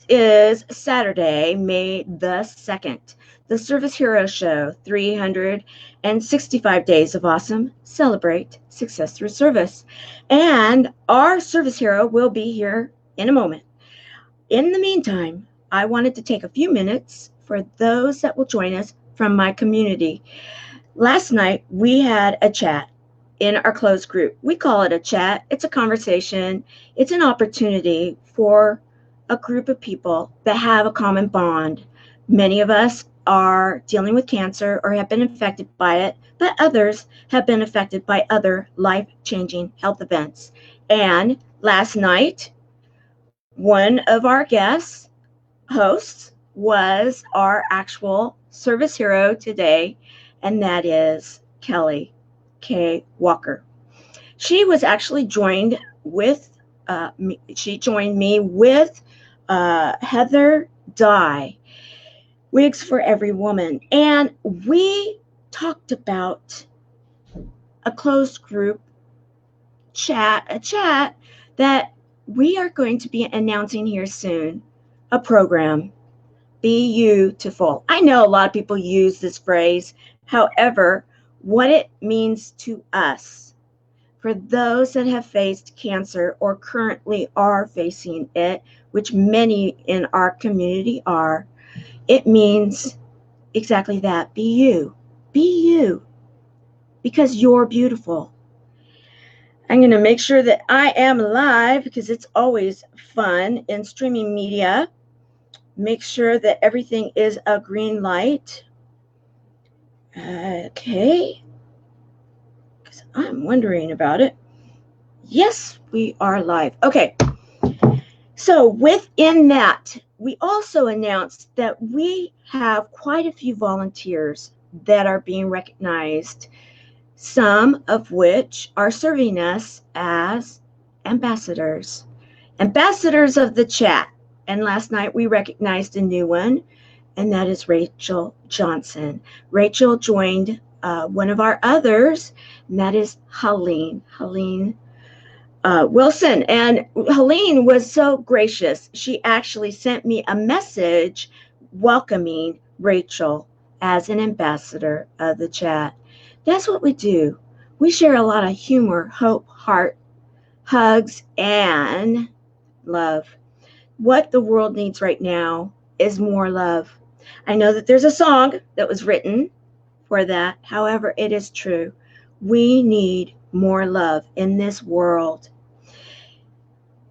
is Saturday, May the 2nd, the Service Hero Show, 365 Days of Awesome. Celebrate success through service. And our service hero will be here in a moment. In the meantime, I wanted to take a few minutes for those that will join us from my community. Last night, we had a chat in our closed group. We call it a chat. It's a conversation. It's an opportunity for a group of people that have a common bond. Many of us are dealing with cancer or have been affected by it, but others have been affected by other life-changing health events. And last night, one of our guests, hosts, was our actual service hero today, and that is Kaye Walker. She was actually joined with she joined me with Heather Dye, Wigs for Every Woman, and we talked about a closed group chat, a chat that we are going to be announcing here soon, a program, Beautiful. I know a lot of people use this phrase. However, what it means to us, for those that have faced cancer or currently are facing it, which many in our community are, it means exactly that. Be you. Be you. Because you're beautiful. I'm going to make sure that I am live because it's always fun in streaming media. Make sure that everything is a green light. Okay. Because I'm wondering about it. Yes, we are live. Okay. So within that, we also announced that we have quite a few volunteers that are being recognized, some of which are serving us as ambassadors of the chat. And last night we recognized a new one, and that is Rachel Johnson. Rachel joined one of our others, and that is Helene Wilson. And Helene was so gracious. She actually sent me a message welcoming Rachel as an ambassador of the chat. That's what we do. We share a lot of humor, hope, heart, hugs, and love. What the world needs right now is more love. I know that there's a song that was written for that. However, it is true. We need more love in this world.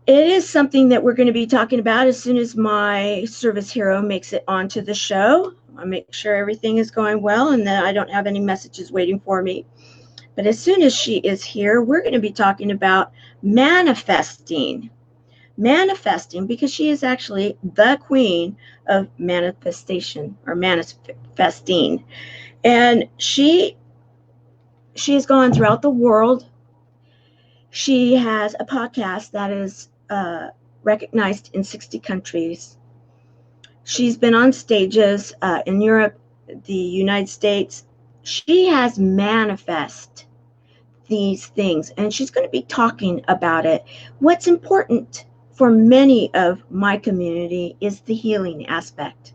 It is something that we're going to be talking about as soon as my service hero makes it onto the show. I'll make sure everything is going well and that I don't have any messages waiting for me. But as soon as she is here, we're going to be talking about manifesting, because she is actually the queen of manifestation or manifesting. And she has gone throughout the world. She has a podcast that is recognized in 60 countries. She's been on stages in Europe, the United States. She has manifested these things, and she's going to be talking about it. What's important for many of my community is the healing aspect.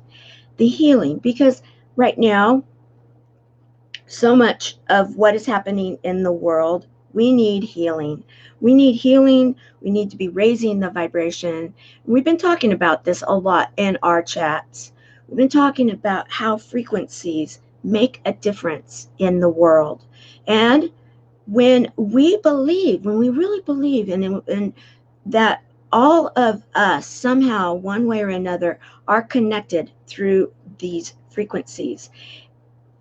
The healing, because right now, so much of what is happening in the world, we need healing. We need healing. We need to be raising the vibration. We've been talking about this a lot in our chats. We've been talking about how frequencies make a difference in the world. And when we really believe in that all of us somehow, one way or another, are connected through these frequencies.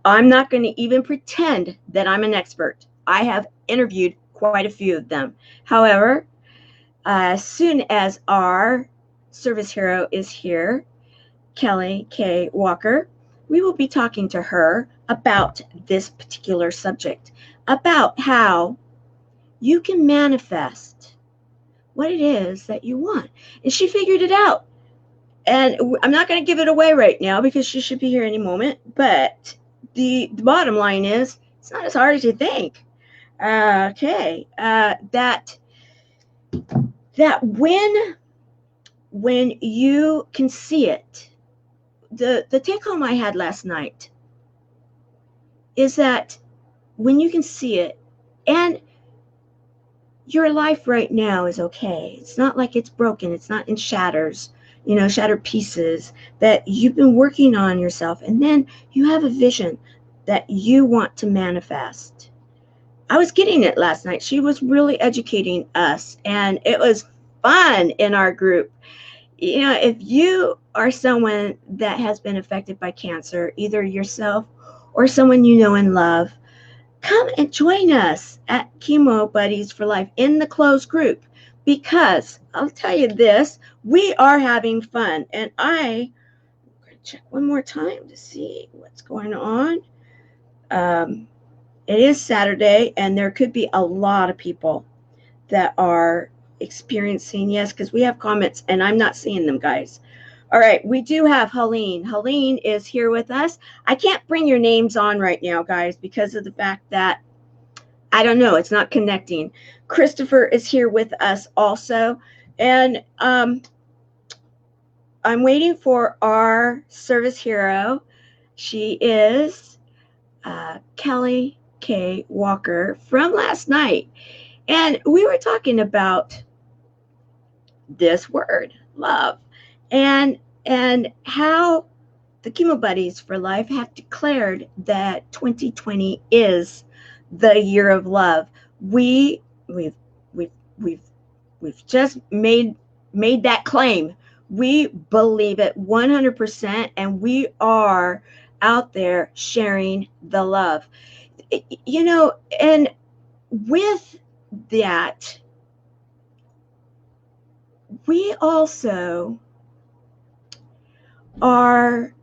I'm not going to even pretend that I'm an expert. I have interviewed quite a few of them. However, as soon as our service hero is here, Kaye Walker, we will be talking to her about this particular subject, about how you can manifest what it is that you want. And she figured it out. And I'm not going to give it away right now because she should be here any moment. But the bottom line is, it's not as hard as you think. That when when you can see it, the take home I had last night is that when you can see it, and your life right now is okay. It's not like it's broken. It's not in shatters, shattered pieces, that you've been working on yourself. And then you have a vision that you want to manifest. I was getting it last night. She was really educating us, and it was fun in our group. If you are someone that has been affected by cancer, either yourself or someone you know and love, come and join us at Chemo Buddies for Life in the closed group, because I'll tell you this, we are having fun. And I'm going to check one more time to see what's going on. It is Saturday, and there could be a lot of people that are experiencing, yes, because we have comments and I'm not seeing them, guys. All right, we do have Helene. Helene is here with us. I can't bring your names on right now, guys, because of the fact that, I don't know, it's not connecting. Christopher is here with us also. And I'm waiting for our service hero. She is Kaye Walker from last night. And we were talking about this word, love, and how the Chemo Buddies for Life have declared that 2020 is the year of love. We've just made that claim. We believe it 100%, and we are out there sharing the love. And with that, we also are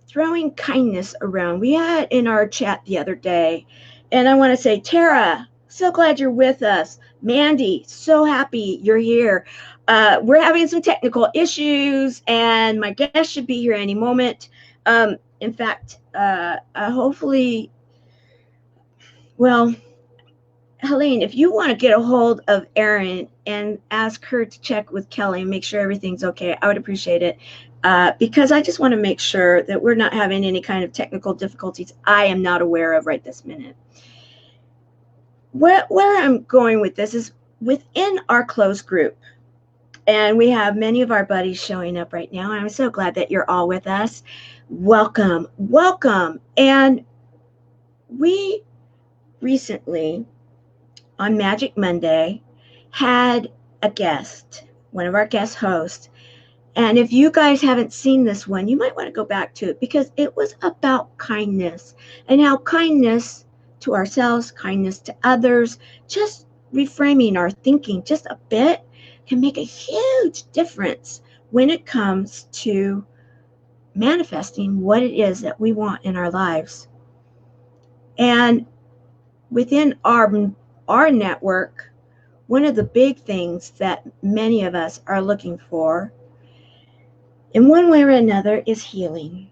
throwing kindness around. We had in our chat the other day, and I want to say, Tara, so glad you're with us. Mandy, so happy you're here. We're having some technical issues, and my guest should be here any moment. In fact, hopefully, well, Helene, if you want to get a hold of Erin and ask her to check with Kelly and make sure everything's okay, I would appreciate it. Because I just want to make sure that we're not having any kind of technical difficulties I am not aware of right this minute. Where I'm going with this is within our closed group. And we have many of our buddies showing up right now. And I'm so glad that you're all with us. Welcome, welcome. And we recently, on Magic Monday, had a guest, one of our guest hosts. And if you guys haven't seen this one, you might want to go back to it, because it was about kindness and how kindness to ourselves, kindness to others, just reframing our thinking just a bit can make a huge difference when it comes to manifesting what it is that we want in our lives. And within our network, one of the big things that many of us are looking for in one way or another is healing.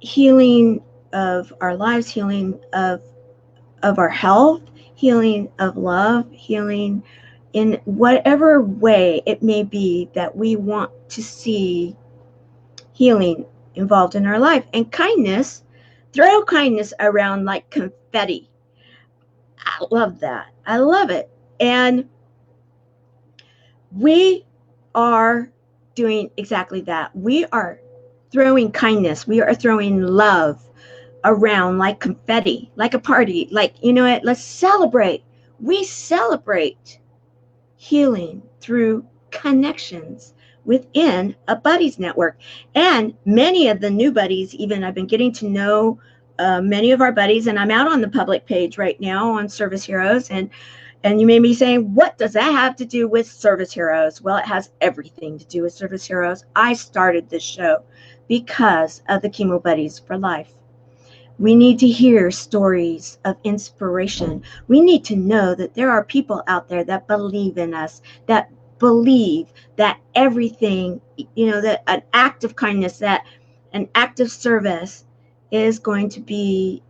Healing of our lives, healing of our health, healing of love, healing in whatever way it may be that we want to see healing involved in our life. And kindness, throw kindness around like confetti. I love that. I love it. And we are doing exactly that. We are throwing kindness. We are throwing love around like confetti, like a party. Like, you know what? Let's celebrate. We celebrate healing through connections within a buddies network. And many of the new buddies, even I've been getting to know many of our buddies, and I'm out on the public page right now on Service Heroes. And you may be saying, what does that have to do with Service Heroes? Well, it has everything to do with Service Heroes. I started this show because of the Chemo Buddies for Life. We need to hear stories of inspiration. We need to know that there are people out there that believe in us, that believe that everything, that an act of kindness, that an act of service is going to be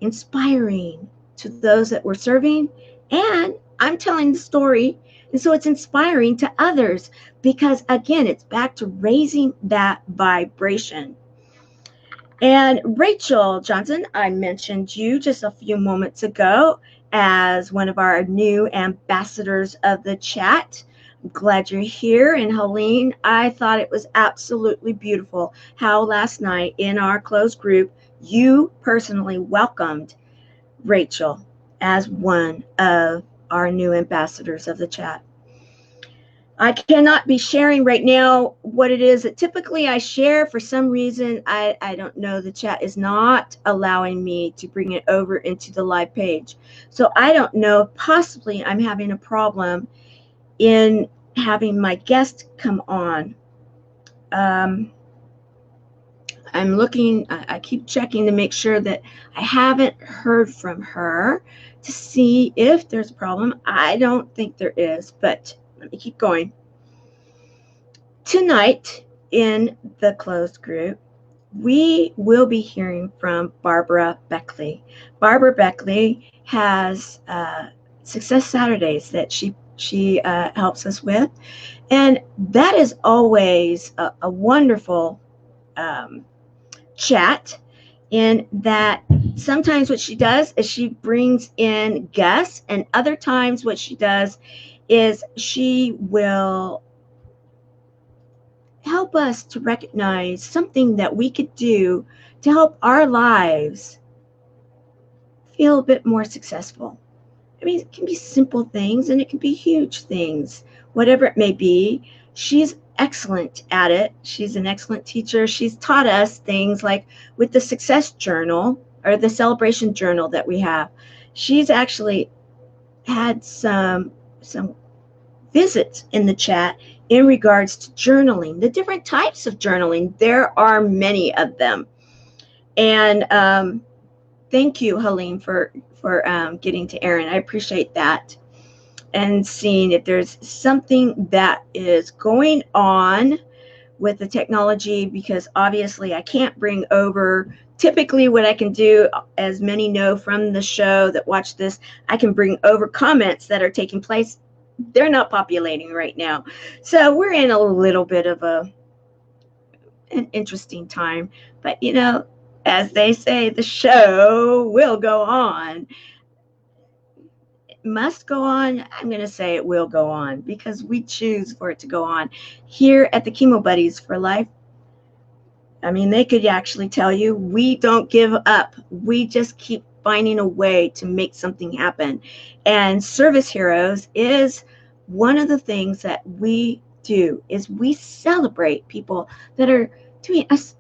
inspiring to those that we're serving. And I'm telling the story And so it's inspiring to others because, again, it's back to raising that vibration. And Rachel Johnson, I mentioned you just a few moments ago as one of our new ambassadors of the chat. I'm glad you're here. And Helene, I thought it was absolutely beautiful how last night in our closed group, you personally welcomed Rachel as one of our new ambassadors of the chat. I cannot be sharing right now what it is that typically I share. For some reason, I don't know, the chat is not allowing me to bring it over into the live page. So I don't know, possibly I'm having a problem in having my guest come on. I'm looking, I keep checking to make sure that I haven't heard from her to see if there's a problem. I don't think there is, but let me keep going. Tonight in the closed group, we will be hearing from Barbara Beckley. Barbara Beckley has Success Saturdays that she helps us with, and that is always a wonderful chat, in that sometimes what she does is she brings in guests, and other times what she does is she will help us to recognize something that we could do to help our lives feel a bit more successful. I mean, it can be simple things and it can be huge things, whatever it may be. She's excellent at it. She's an excellent teacher. She's taught us things like with the success journal or the celebration journal that we have. She's actually had some visits in the chat in regards to journaling, the different types of journaling. There are many of them. And thank you, Helene, for getting to Aaron. I appreciate that. And seeing if there's something that is going on with the technology, because obviously I can't bring over, typically what I can do, as many know from the show that watch this, I can bring over comments that are taking place. They're not populating right now. So we're in a little bit of an interesting time. But, you know, as they say, the show will go on. It must go on. I'm going to say it will go on because we choose for it to go on. Here at the Chemo Buddies for Life, I mean, they could actually tell you, we don't give up. We just keep finding a way to make something happen. And Service Heroes is one of the things that we do, is we celebrate people that are doing us,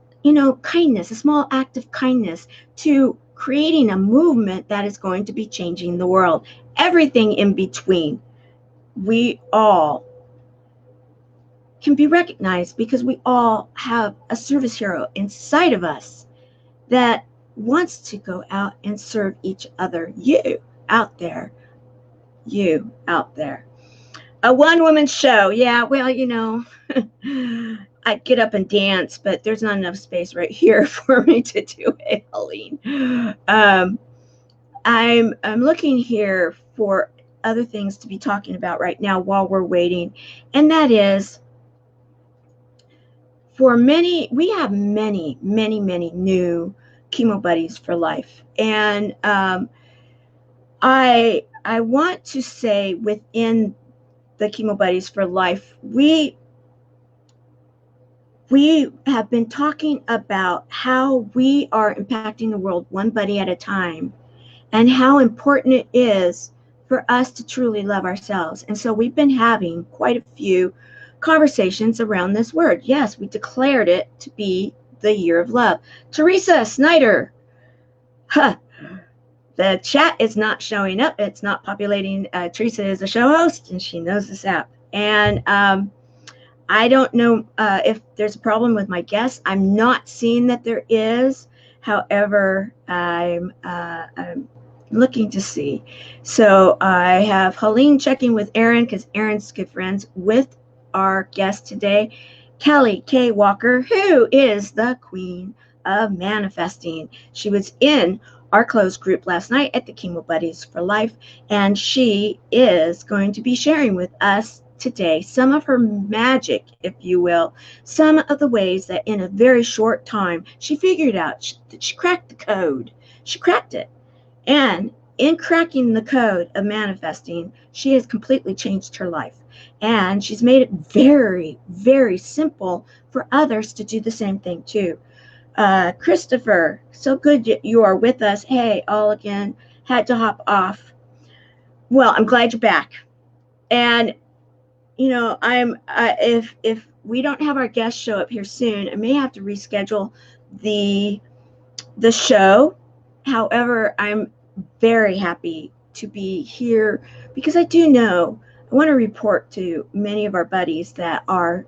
kindness, a small act of kindness, to creating a movement that is going to be changing the world. Everything in between. We all can be recognized because we all have a service hero inside of us that wants to go out and serve each other. You out there. A one-woman show. Yeah, well, I get up and dance, but there's not enough space right here for me to do it, Helene. I'm looking here for other things to be talking about right now while we're waiting, and that is, for many, we have many new Chemo Buddies for Life. And I want to say, within the Chemo Buddies for Life, we have been talking about how we are impacting the world one buddy at a time, and how important it is for us to truly love ourselves. And so we've been having quite a few conversations around this word. Yes, we declared it to be the year of love. Teresa Snyder, the chat is not showing up. It's not populating. Teresa is a show host and she knows this app. And I don't know if there's a problem with my guess. I'm not seeing that there is. However, I'm looking to see. So I have Helene checking with Aaron, because Aaron's good friends with our guest today, Kaye Walker, who is the queen of manifesting. She was in our closed group last night at the Chemo Buddies for Life, and she is going to be sharing with us today some of her magic, if you will, some of the ways that in a very short time she figured out that she cracked the code. She cracked it. And in cracking the code of manifesting, she has completely changed her life. And she's made it very, very simple for others to do the same thing too. Christopher, so good you are with us. Hey, all again, had to hop off. Well, I'm glad you're back. And if we don't have our guest show up here soon, I may have to reschedule the show. However, I'm very happy to be here because I do know I want to report to many of our buddies that are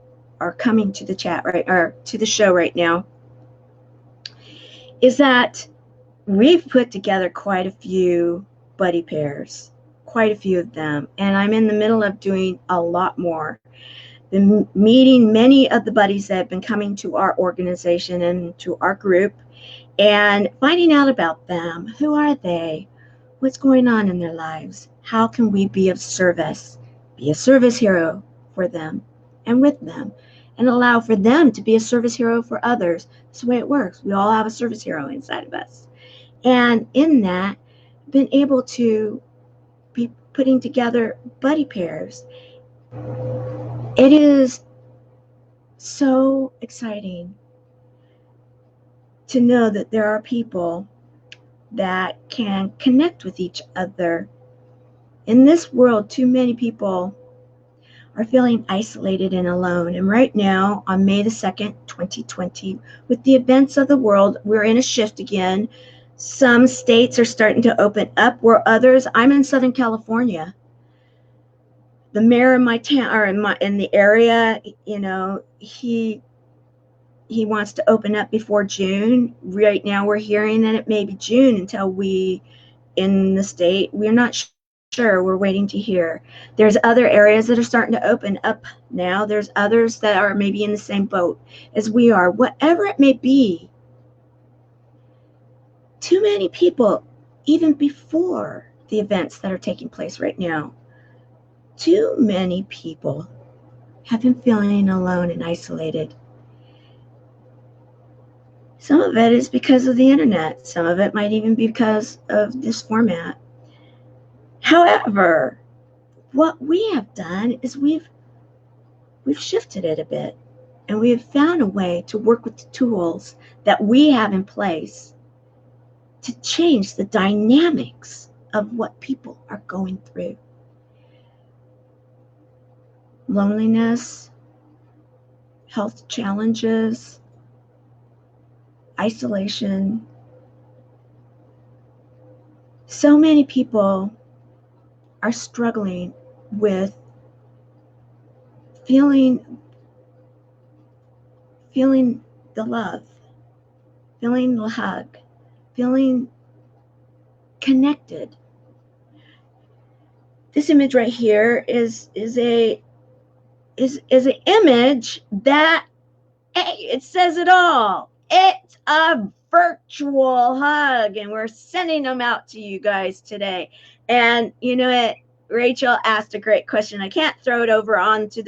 coming to the chat or to the show right now, is that we've put together quite a few buddy pairs, quite a few of them, and I'm in the middle of doing a lot more. Been meeting many of the buddies that have been coming to our organization and to our group and finding out about them. Who are they? What's going on in their lives? How can we be of service? Be a service hero for them and with them, and allow for them to be a service hero for others. That's the way it works. We all have a service hero inside of us. And in that, been able to be putting together buddy pairs. It is so exciting to know that there are people that can connect with each other. In this world, too many people are feeling isolated and alone. And right now, on May the 2nd, 2020, with the events of the world, we're in a shift again. Some states are starting to open up, where others, I'm in Southern California. The mayor of my town, or in the area, he wants to open up before June. Right now, we're hearing that it may be June until in the state, we're not sure. We're waiting to hear. There's other areas that are starting to open up now. There's others that are maybe in the same boat as we are. Whatever it may be, too many people, even before the events that are taking place right now, too many people have been feeling alone and isolated. Some of it is because of the internet. Some of it might even be because of this format. However, what we have done is we've shifted it a bit, and we have found a way to work with the tools that we have in place to change the dynamics of what people are going through. Loneliness, health challenges, isolation. So many people are struggling with feeling the love, feeling the hug, feeling connected. This image right here is an image that, hey, it says it all. It's a virtual hug, and we're sending them out to you guys today. And you know what? Rachel asked a great question. I can't throw it over onto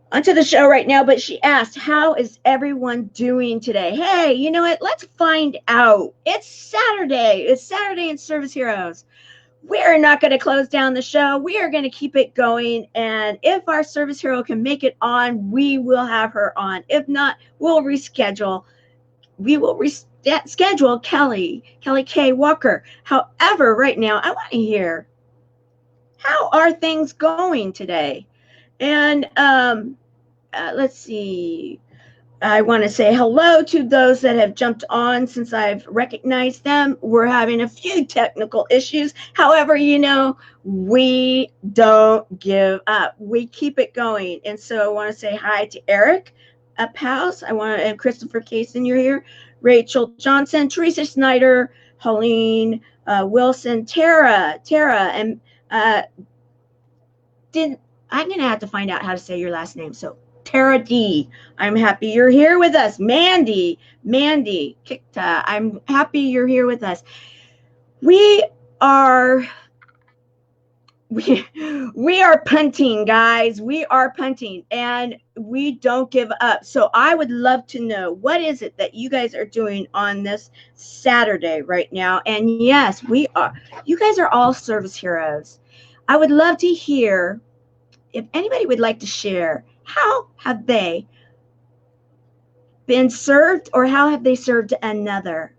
onto the show right now, but she asked, how is everyone doing today? Hey, you know what? Let's find out. It's Saturday. It's Saturday in Service Heroes. We're not going to close down the show. We are going to keep it going. And if our service hero can make it on, we will have her on. If not, we'll reschedule. We will reschedule Kelly Kaye Walker. However, right now, I want to hear, how are things going today? And let's see. I want to say hello to those that have jumped on since I've recognized them. We're having a few technical issues. However, we don't give up. We keep it going. And so I want to say hi to Eric Uphouse. And Christopher Kaysen, you're here. Rachel Johnson, Teresa Snyder, Helene Wilson, Tara, and I'm going to have to find out how to say your last name. So Tara D, I'm happy you're here with us. Mandy, Kikta, I'm happy you're here with us. We are we are punting, guys. We are punting, and we don't give up. So I would love to know, what is it that you guys are doing on this Saturday right now? And yes, we are. You guys are all service heroes. I would love to hear if anybody would like to share, how have they been served, or how have they served another,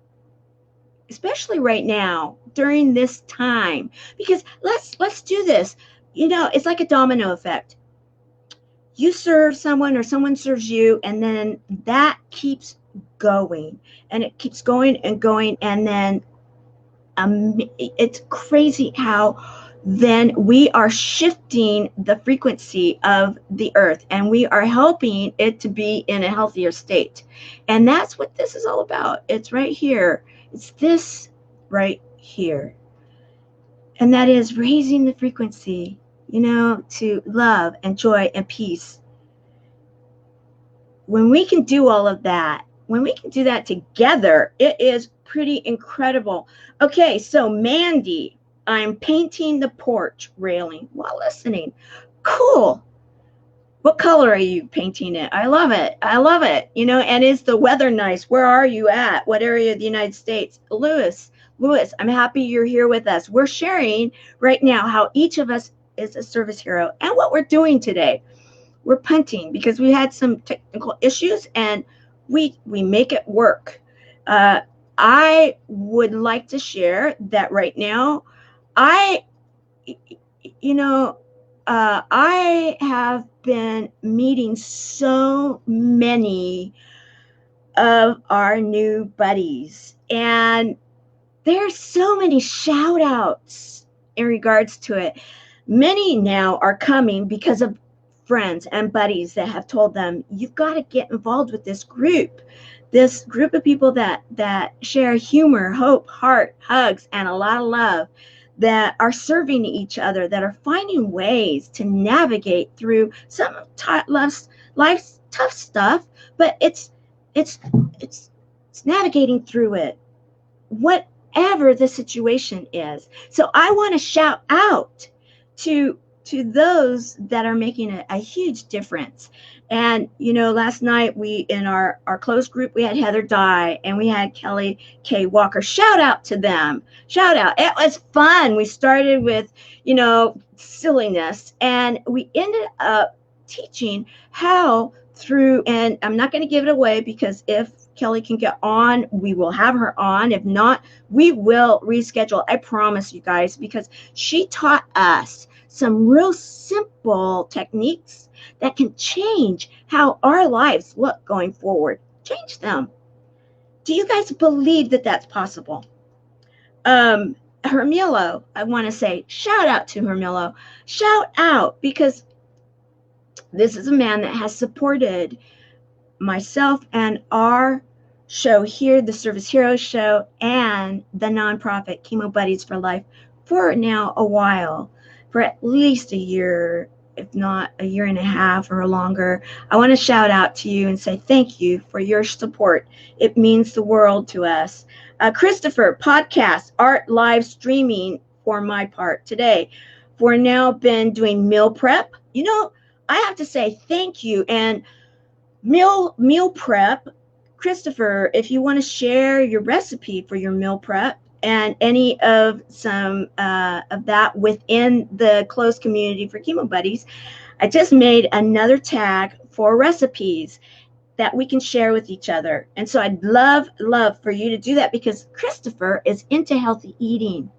especially right now during this time? Because let's do this. It's like a domino effect. You serve someone, or someone serves you, and then that keeps going, and it keeps going and going, and then it's crazy how then we are shifting the frequency of the earth, and we are helping it to be in a healthier state. And that's what this is all about. It's right here. It's this right here. And that is raising the frequency, to love and joy and peace. When we can do all of that, when we can do that together, it is pretty incredible. Okay, so Mandy, I'm painting the porch railing while listening. Cool. What color are you painting it? I love it. And is the weather nice? Where are you at? What area of the United States? Lewis, I'm happy you're here with us. We're sharing right now how each of us is a service hero, and what we're doing today. We're punting because we had some technical issues, and we make it work. I would like to share that right now. I have been meeting so many of our new buddies, and there's so many shout outs in regards to it. Many now are coming because of friends and buddies that have told them, you've got to get involved with this group of people that share humor, hope, heart, hugs, and a lot of love, that are serving each other, that are finding ways to navigate through some life's tough stuff, but it's navigating through it, whatever the situation is. So I want to shout out to those that are making a huge difference. And last night we, in our closed group, we had Heather Dye and we had Kaye Walker. Shout out to them. Shout out. It was fun. We started with silliness, and we ended up teaching how through, and I'm not going to give it away, because if Kelly can get on, we will have her on. If not, we will reschedule. I promise you guys, because she taught us some real simple techniques that can change how our lives look going forward. Change them. Do you guys believe that that's possible? Hermilo, I want to say shout out to Hermilo. Shout out, because this is a man that has supported myself and our show here, the Service Heroes Show, and the nonprofit Chemo Buddies for Life for now a while, for at least a year, if not a year and a half or longer. I want to shout out to you and say thank you for your support. It means the world to us. Christopher, podcast, art, live streaming for my part today. For now, been doing meal prep. I have to say thank you. And meal prep, Christopher, if you want to share your recipe for your meal prep and any of some of that within the closed community for Chemo Buddies, I just made another tag for recipes that we can share with each other. And so I'd love for you to do that, because Christopher is into healthy eating,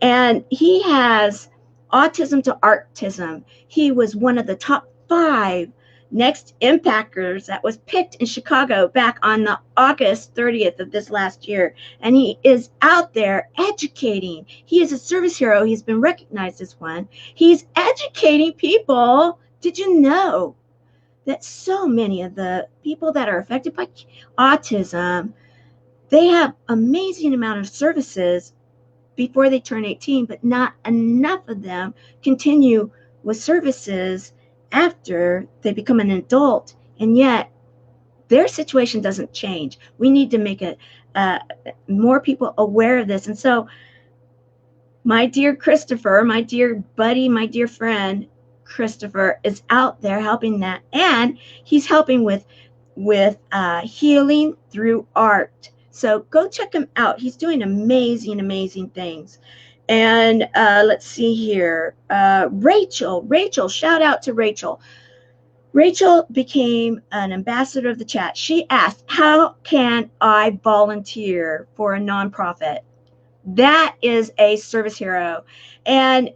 and he has autism to artism. He was one of the top 5 next impactors that was picked in Chicago back on the August 30th of this last year. And he is out there educating. He is a service hero. He's been recognized as one. He's educating people. Did you know that so many of the people that are affected by autism, they have amazing amount of services before they turn 18, but not enough of them continue with services after they become an adult, and yet their situation doesn't change. We need to make it more people aware of this. And so my dear Christopher, my dear buddy, my dear friend Christopher is out there helping that, and he's helping with healing through art. So go check him out. He's doing amazing things. And let's see here. Rachel, shout out to Rachel. Rachel became an ambassador of the chat. She asked, how can I volunteer for a nonprofit? That is a service hero. And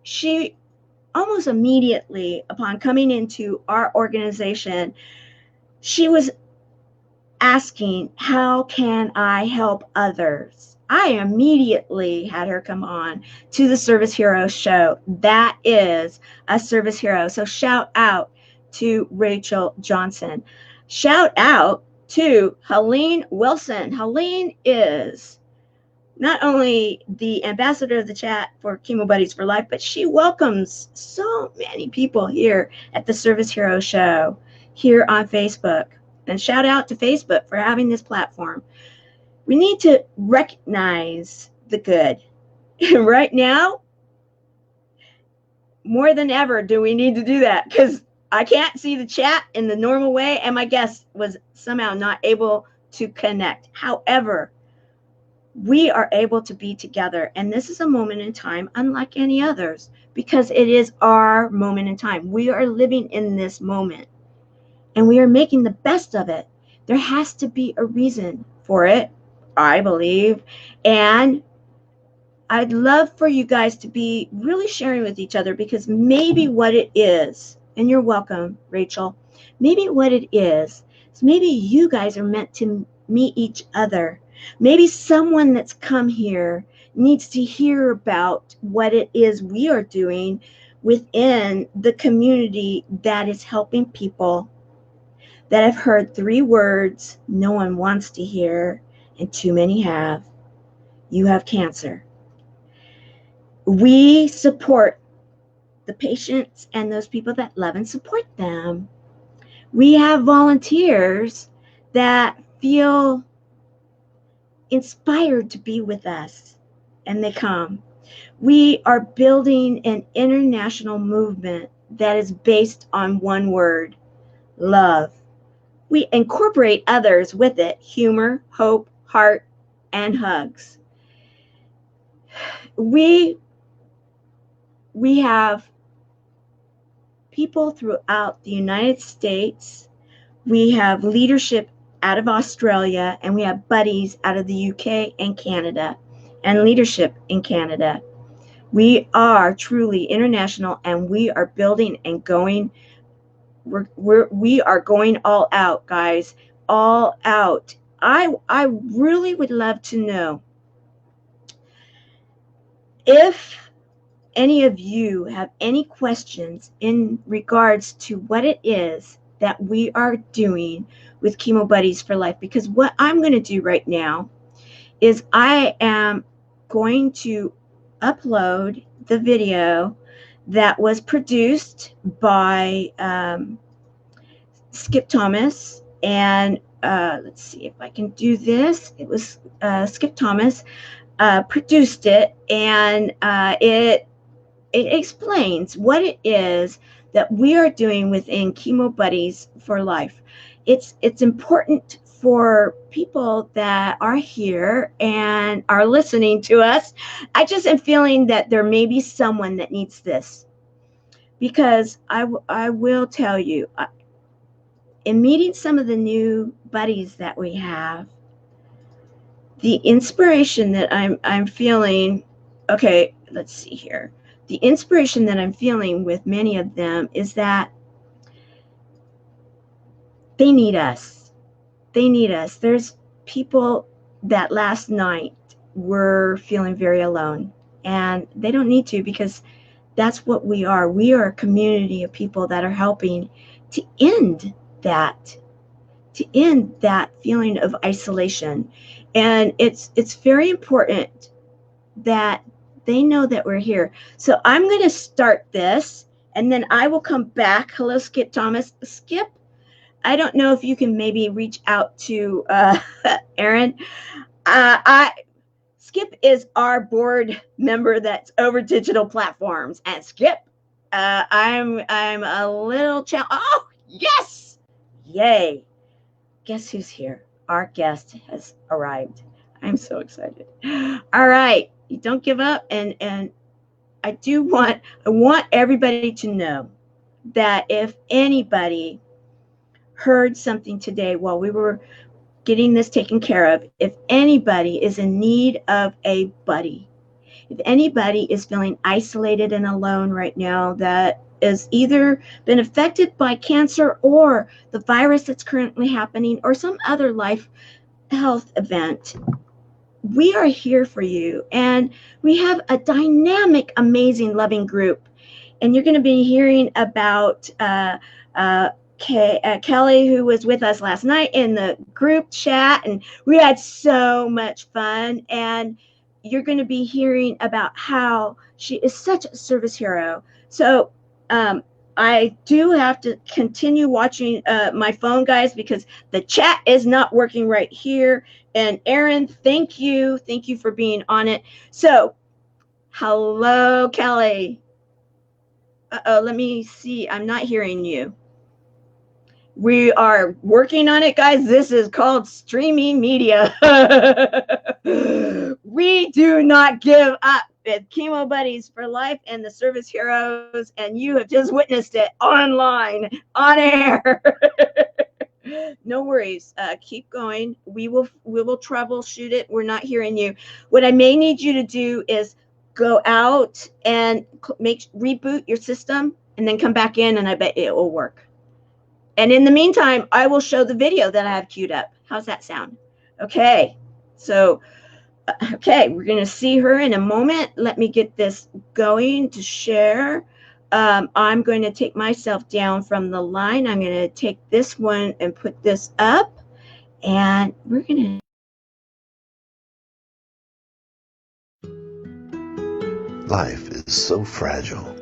she almost immediately, upon coming into our organization, she was asking, how can I help others? I immediately had her come on to the Service Hero show. That is a service hero. So shout out to Rachel Johnson. Shout out to Helene Wilson. Helene is not only the ambassador of the chat for Chemo Buddies for Life, but she welcomes so many people here at the Service Hero show here on Facebook. And shout out to Facebook for having this platform. We need to recognize the good. Right now, more than ever, do we need to do that, because I can't see the chat in the normal way, and my guest was somehow not able to connect. However, we are able to be together, and this is a moment in time unlike any others, because it is our moment in time. We are living in this moment, and we are making the best of it. There has to be a reason for it, I believe, and I'd love for you guys to be really sharing with each other, because maybe what it is, and you're welcome, Rachel, maybe what it is maybe you guys are meant to meet each other. Maybe someone that's come here needs to hear about what it is we are doing within the community that is helping people that have heard 3 words no one wants to hear and too many have. You have cancer. We support the patients and those people that love and support them. We have volunteers that feel inspired to be with us, and they come. We are building an international movement that is based on one word: love. We incorporate others with it: humor, hope, heart, and hugs. We have people throughout the United States. We have leadership out of Australia, and we have buddies out of the UK and Canada, and leadership in Canada. We are truly international, and we are building and going. We are going all out, guys, all out. I really would love to know if any of you have any questions in regards to what it is that we are doing with Chemo Buddies for Life. Because what I'm going to do right now is I am going to upload the video that was produced by Skip Thomas, and let's see if I can do this. It was Skip Thomas produced it, and it explains what it is that we are doing within Chemo Buddies for Life. It's important for people that are here and are listening to us. I just am feeling that there may be someone that needs this, because I will tell you, in meeting some of the new buddies that we have, the inspiration that I'm feeling, okay, let's see here. The inspiration that I'm feeling with many of them is that they need us. They need us. There's people that last night were feeling very alone, and they don't need to, because that's what we are. We are a community of people that are helping to end that feeling of isolation. And it's very important that they know that we're here. So I'm going to start this, and then I will come back. Hello, Skip Thomas. Skip, I don't know if you can maybe reach out to Aaron. Skip is our board member that's over digital platforms. And Skip, I'm a little oh, yes! Yay. Guess who's here? Our guest has arrived. I'm so excited. All right. You don't give up. And I want everybody to know that if anybody heard something today while we were getting this taken care of, if anybody is in need of a buddy, if anybody is feeling isolated and alone right now, that is either been affected by cancer or the virus that's currently happening or some other life health event, we are here for you. And we have a dynamic, amazing, loving group. And you're going to be hearing about Kelly, who was with us last night in the group chat, and we had so much fun. And you're going to be hearing about how she is such a service hero. So I do have to continue watching my phone, guys, because the chat is not working right here. And Aaron, thank you for being on it. So hello, Kelly. Let me see. I'm not hearing you. We are working on it, guys. This is called streaming media. We do not give up. It's Chemo Buddies for Life and the Service Heroes, and you have just witnessed it online, on air. No worries. Keep going. We will troubleshoot it. We're not hearing you. What I may need you to do is go out and reboot your system, and then come back in, and I bet it will work. And in the meantime, I will show the video that I have queued up. How's that sound? Okay. So, we're going to see her in a moment. Let me get this going to share. I'm going to take myself down from the line. I'm going to take this one and put this up. And we're going to... Life is so fragile.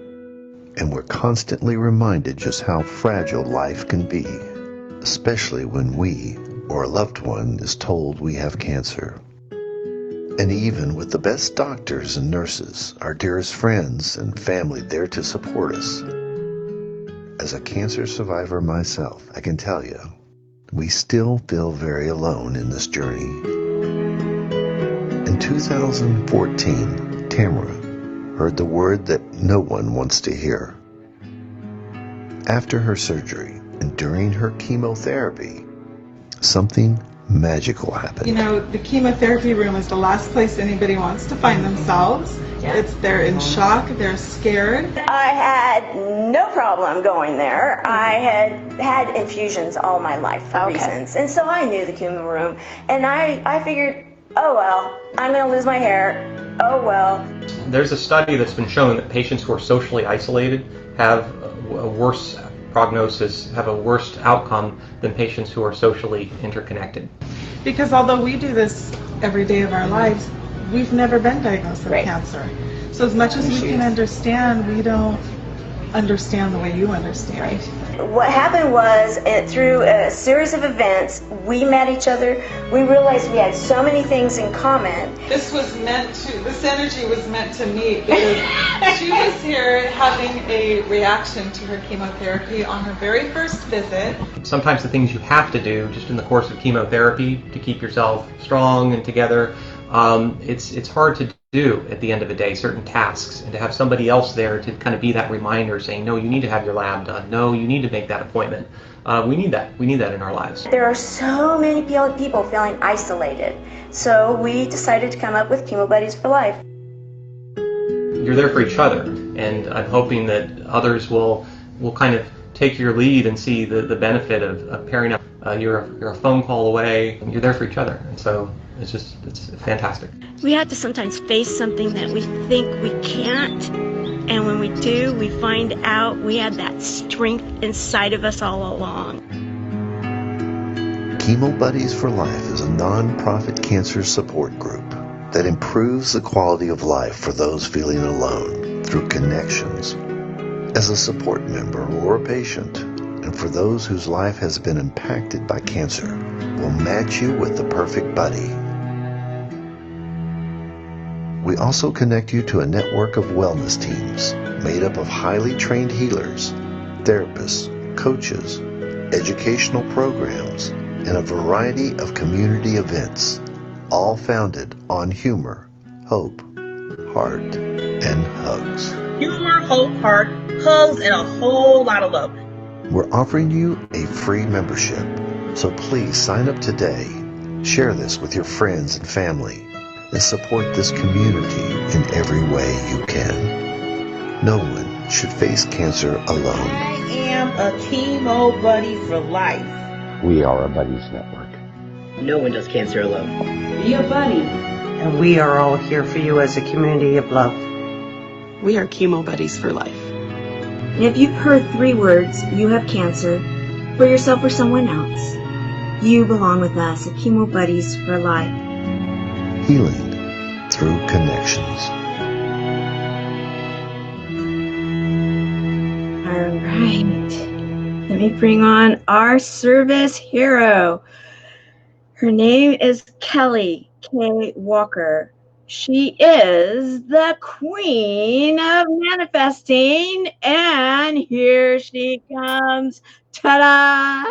And we're constantly reminded just how fragile life can be, especially when we or a loved one is told we have cancer. And even with the best doctors and nurses, our dearest friends and family there to support us. As a cancer survivor myself, I can tell you, we still feel very alone in this journey. In 2014, Tamara heard the word that no one wants to hear. After her surgery and during her chemotherapy, something magical happened. You know, the chemotherapy room is the last place anybody wants to find themselves. Yeah. They're in shock, they're scared. I had no problem going there. I had infusions all my life for reasons. And so I knew the chemo room. And I figured, oh well, I'm going to lose my hair. Oh well. There's a study that's been shown that patients who are socially isolated have a worse prognosis, have a worse outcome than patients who are socially interconnected. Because although we do this every day of our lives, we've never been diagnosed with cancer. So as much as we can understand, we don't understand the way you understand. Right. What happened was, through a series of events, we met each other. We realized we had so many things in common. This energy was meant to meet because she was here having a reaction to her chemotherapy on her very first visit. Sometimes the things you have to do just in the course of chemotherapy to keep yourself strong and together, it's hard to do at the end of the day, certain tasks, and to have somebody else there to kind of be that reminder saying, no, you need to have your lab done. No, you need to make that appointment. We need that in our lives. There are so many people feeling isolated. So we decided to come up with Chemo Buddies for Life. You're there for each other, and I'm hoping that others will kind of take your lead and see the benefit of pairing up. You're a phone call away, and you're there for each other. And so it's fantastic. We have to sometimes face something that we think we can't, and when we do, we find out we had that strength inside of us all along. Chemo Buddies for Life is a non-profit cancer support group that improves the quality of life for those feeling alone through connections, As a support member or a patient, and for those whose life has been impacted by cancer, we'll match you with the perfect buddy. We also connect you to a network of wellness teams made up of highly trained healers, therapists, coaches, educational programs, and a variety of community events, all founded on humor, hope, heart, and hugs. Humor, hope, heart, hugs, and a whole lot of love. We're offering you a free membership, so please sign up today, share this with your friends and family, and support this community in every way you can. No one should face cancer alone. I am a chemo buddy for life. We are a buddies network. No one does cancer alone. Be a buddy. And we are all here for you as a community of love. We are chemo buddies for life. And if you've heard 3 words, you have cancer, for yourself or someone else, you belong with us at Chemo Buddies for Life. Healing through connections. All right. Let me bring on our service hero. Her name is Kaye Walker. She is the queen of manifesting, and here she comes. Ta-da!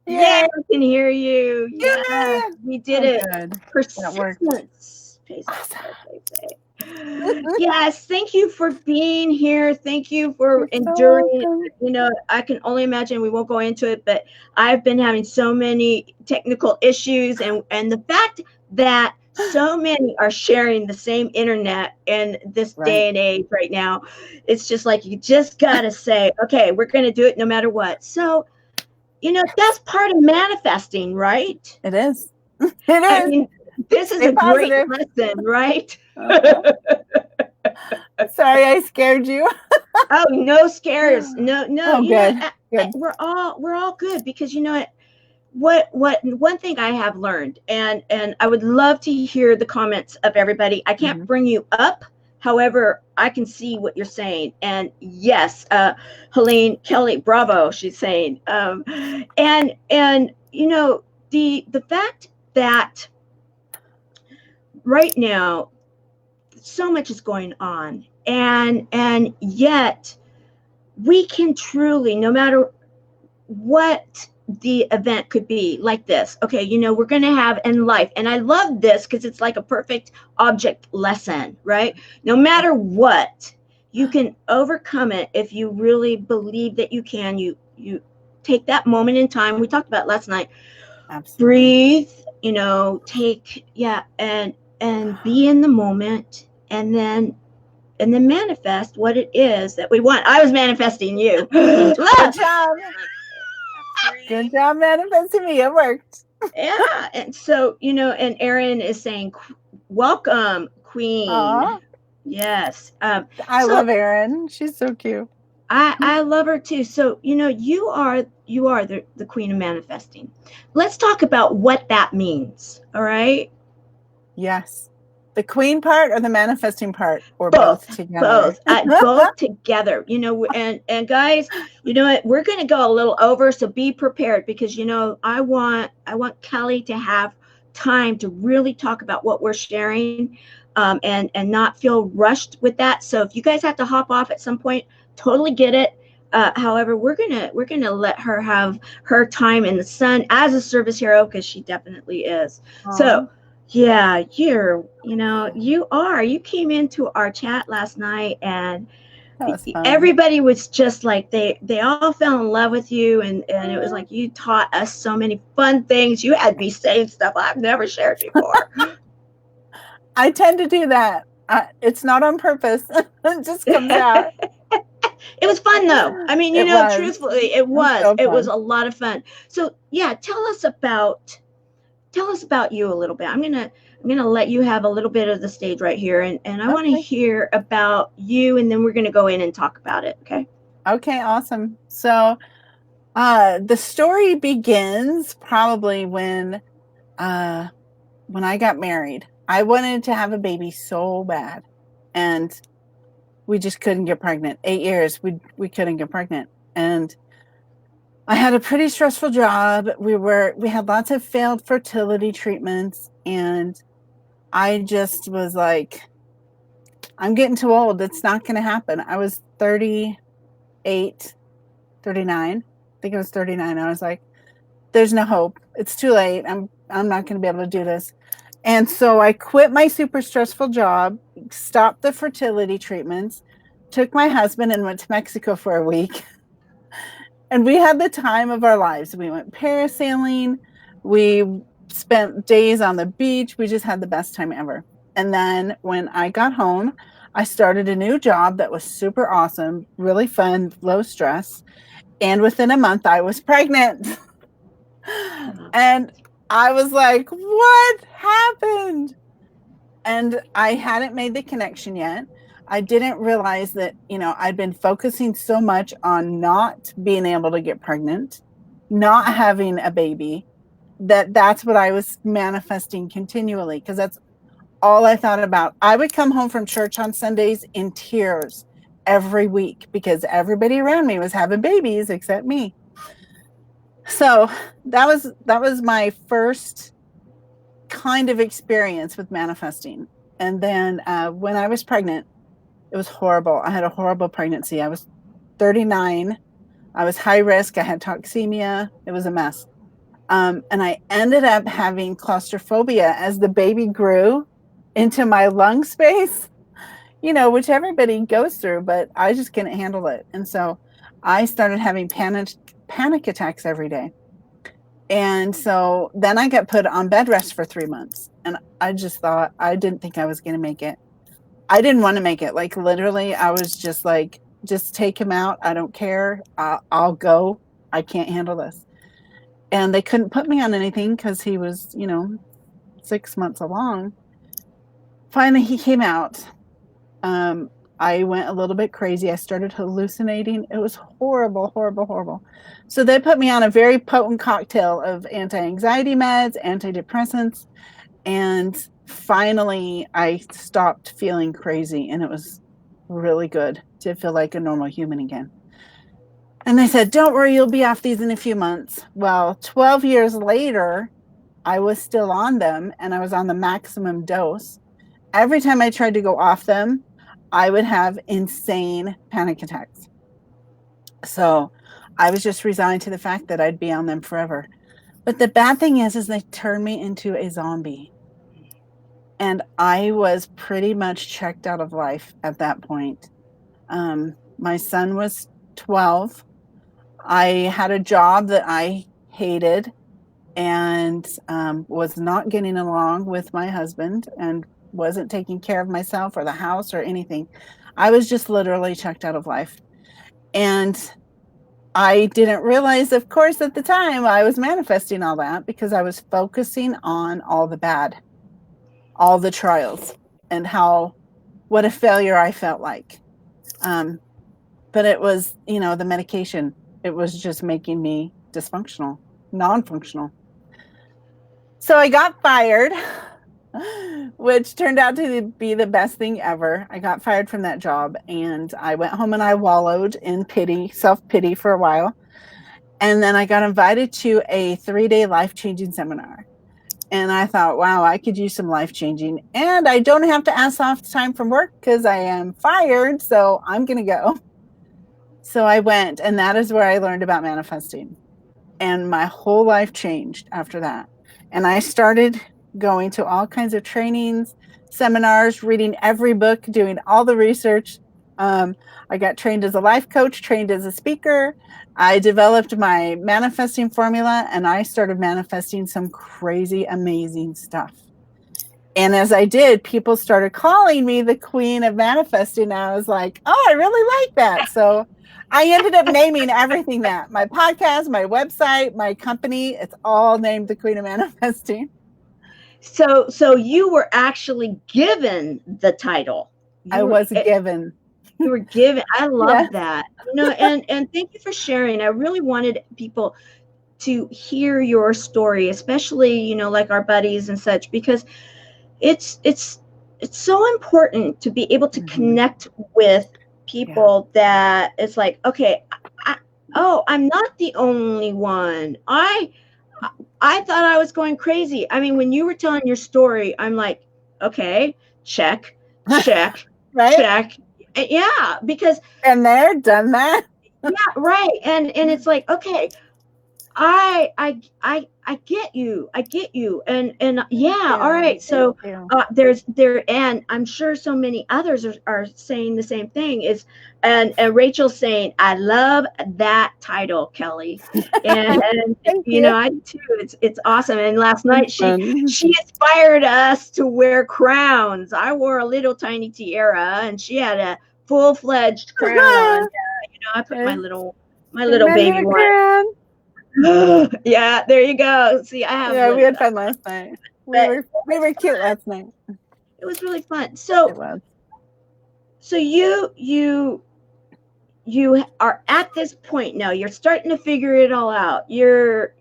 Yeah, I can hear you. Yeah, we did it. Good. Persistence. Yes, thank you for being here. Thank you for enduring. You know, I can only imagine, we won't go into it, but I've been having so many technical issues, and the fact that so many are sharing the same internet in this day and age right now, it's just like, you just gotta say, okay, we're gonna do it no matter what. So, you know, that's part of manifesting, right? It is. It is. I mean, this is a great lesson, right? Sorry, I scared you. Oh, no scares. No. Oh, good. Good. We're all good, because you know what one thing I have learned, and I would love to hear the comments of everybody. I can't bring you up, however, I can see what you're saying. And yes, Helene Kelly, bravo, she's saying. And you know, the fact that right now so much is going on, and yet we can truly, no matter what the event could be, like this, okay, you know, we're going to have in life, and I love this because it's like a perfect object lesson, right? No matter what, you can overcome it if you really believe that you can. You take that moment in time we talked about last night. Absolutely. Breathe, you know, take, and be in the moment, and then manifest what it is that we want. I was manifesting you. Good job. Good job manifesting me. It worked. Yeah. And so, you know, and Erin is saying, welcome, Queen. Aww. Yes. I love Erin. She's so cute. I love her too. So, you know, you are the queen of manifesting. Let's talk about what that means. All right. Yes. The queen part or the manifesting part, or both together? Both together, you know, and guys, you know what, we're going to go a little over, so be prepared, because, you know, I want Kaye to have time to really talk about what we're sharing, and not feel rushed with that. So if you guys have to hop off at some point, totally get it. However, we're gonna let her have her time in the sun as a service hero, because she definitely is. Aww. So yeah, you came into our chat last night, and everybody was just like, they all fell in love with you, and it was like, you taught us so many fun things. You had me saying stuff I've never shared before. I tend to do that. It's not on purpose. It just comes out. It was fun though. I mean, truthfully, it was. It was a lot of fun. So yeah, tell us about you a little bit. I'm gonna let you have a little bit of the stage right here, and I want to hear about you, and then we're gonna go in and talk about it. Okay, awesome. So the story begins probably when I got married. I wanted to have a baby so bad, and we just couldn't get pregnant. 8 years, we couldn't get pregnant. And I had a pretty stressful job. We had lots of failed fertility treatments, and I just was like, I'm getting too old. It's not going to happen. I was 38, 39. I think I was 39. I was like, there's no hope. It's too late. I'm not going to be able to do this. And so I quit my super stressful job, stopped the fertility treatments, took my husband and went to Mexico for a week. And we had the time of our lives. We went parasailing. We spent days on the beach. We just had the best time ever. And then when I got home, I started a new job that was super awesome, really fun, low stress. And within a month, I was pregnant. And I was like, what happened? And I hadn't made the connection yet. I didn't realize that, I'd been focusing so much on not being able to get pregnant, not having a baby, that's what I was manifesting continually, because that's all I thought about. I would come home from church on Sundays in tears every week because everybody around me was having babies except me. So that was my first kind of experience with manifesting. And then when I was pregnant, it was horrible. I had a horrible pregnancy. I was 39. I was high risk. I had toxemia. It was a mess. And I ended up having claustrophobia as the baby grew into my lung space, which everybody goes through, but I just couldn't handle it. And so I started having panic attacks every day. And so then I got put on bed rest for 3 months. And I didn't think I was going to make it. I didn't want to make it. Like, literally, I was just like, just take him out. I don't care. I'll go. I can't handle this. And they couldn't put me on anything because he was, 6 months along. Finally, he came out. I went a little bit crazy. I started hallucinating. It was horrible, horrible, horrible. So they put me on a very potent cocktail of anti-anxiety meds, antidepressants, and finally I stopped feeling crazy, and it was really good to feel like a normal human again. And they said, don't worry, you'll be off these in a few months. Well, 12 years later, I was still on them, and I was on the maximum dose. Every time I tried to go off them, I would have insane panic attacks. So I was just resigned to the fact that I'd be on them forever. But the bad thing is they turned me into a zombie. And I was pretty much checked out of life at that point. My son was 12. I had a job that I hated and was not getting along with my husband and wasn't taking care of myself or the house or anything. I was just literally checked out of life. And I didn't realize, of course, at the time I was manifesting all that because I was focusing on all the bad, all the trials, and what a failure I felt like. But it was, the medication, it was just making me dysfunctional, non-functional. So I got fired, which turned out to be the best thing ever. I got fired from that job, and I went home and I wallowed in self-pity for a while. And then I got invited to a 3-day life-changing seminar. And I thought, wow, I could use some life-changing. And I don't have to ask off time from work because I am fired, so I'm going to go. So I went, and that is where I learned about manifesting. And my whole life changed after that. And I started going to all kinds of trainings, seminars, reading every book, doing all the research. I got trained as a life coach, trained as a speaker. I developed my manifesting formula, and I started manifesting some crazy, amazing stuff. And as I did, people started calling me the queen of manifesting. And I was like, oh, I really like that. So I ended up naming everything that. My podcast, my website, my company, it's all named the Queen of Manifesting. So you were actually given the title. I was given. You were given. I love that. And thank you for sharing. I really wanted people to hear your story, especially, like our buddies and such, because it's so important to be able to connect with people that it's like, okay, I'm not the only one. I thought I was going crazy. I mean, when you were telling your story, I'm like, okay, check, right? Check. Yeah, because and they're done that. Yeah, right. And it's like, okay, I get you. I get you. And yeah, all right. So and I'm sure so many others are saying the same thing and Rachel's saying, I love that title, Kelly. And you know, I too. It's awesome. And last night she inspired us to wear crowns. I wore a little tiny tiara and she had a full-fledged crown on. You know, I put my little baby one. Yeah, there you go. See, I have. Yeah, we had fun last night. We were cute last night. It was really fun. So you are at this point now. You're starting to figure it all out. You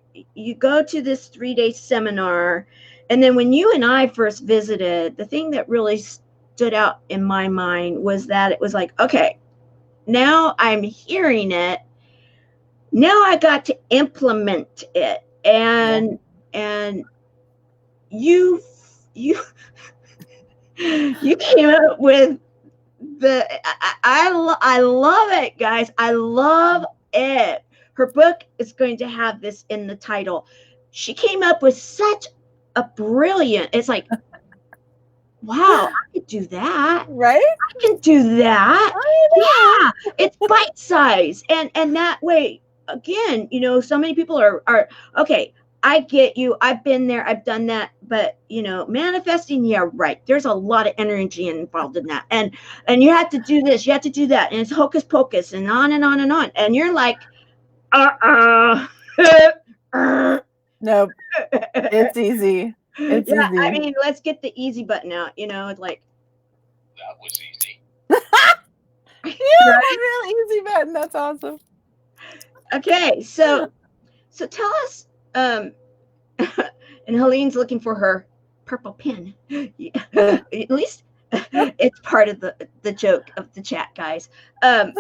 go to this 3-day seminar, and then when you and I first visited, the thing that really stood out in my mind was that it was like, okay, now I'm hearing it. Now I got to implement it, and you came up with I love it, guys. I love it. Her book is going to have this in the title. She came up with such a brilliant. It's like, wow, I could do that. Right? I can do that. Yeah, it's bite size, and that way. Again, you know, so many people are okay. I get you. I've been there. I've done that. But you know, manifesting, yeah, right. There's a lot of energy involved in that, and you have to do this. You have to do that, and it's hocus pocus, and on and on and on. And you're like, nope. It's easy. It's easy. I mean, let's get the easy button out. You know, it's like that was easy. Yeah, right? Real easy button. That's awesome. Okay, so tell us, and Helene's looking for her purple pin. At least it's part of the joke of the chat, guys. And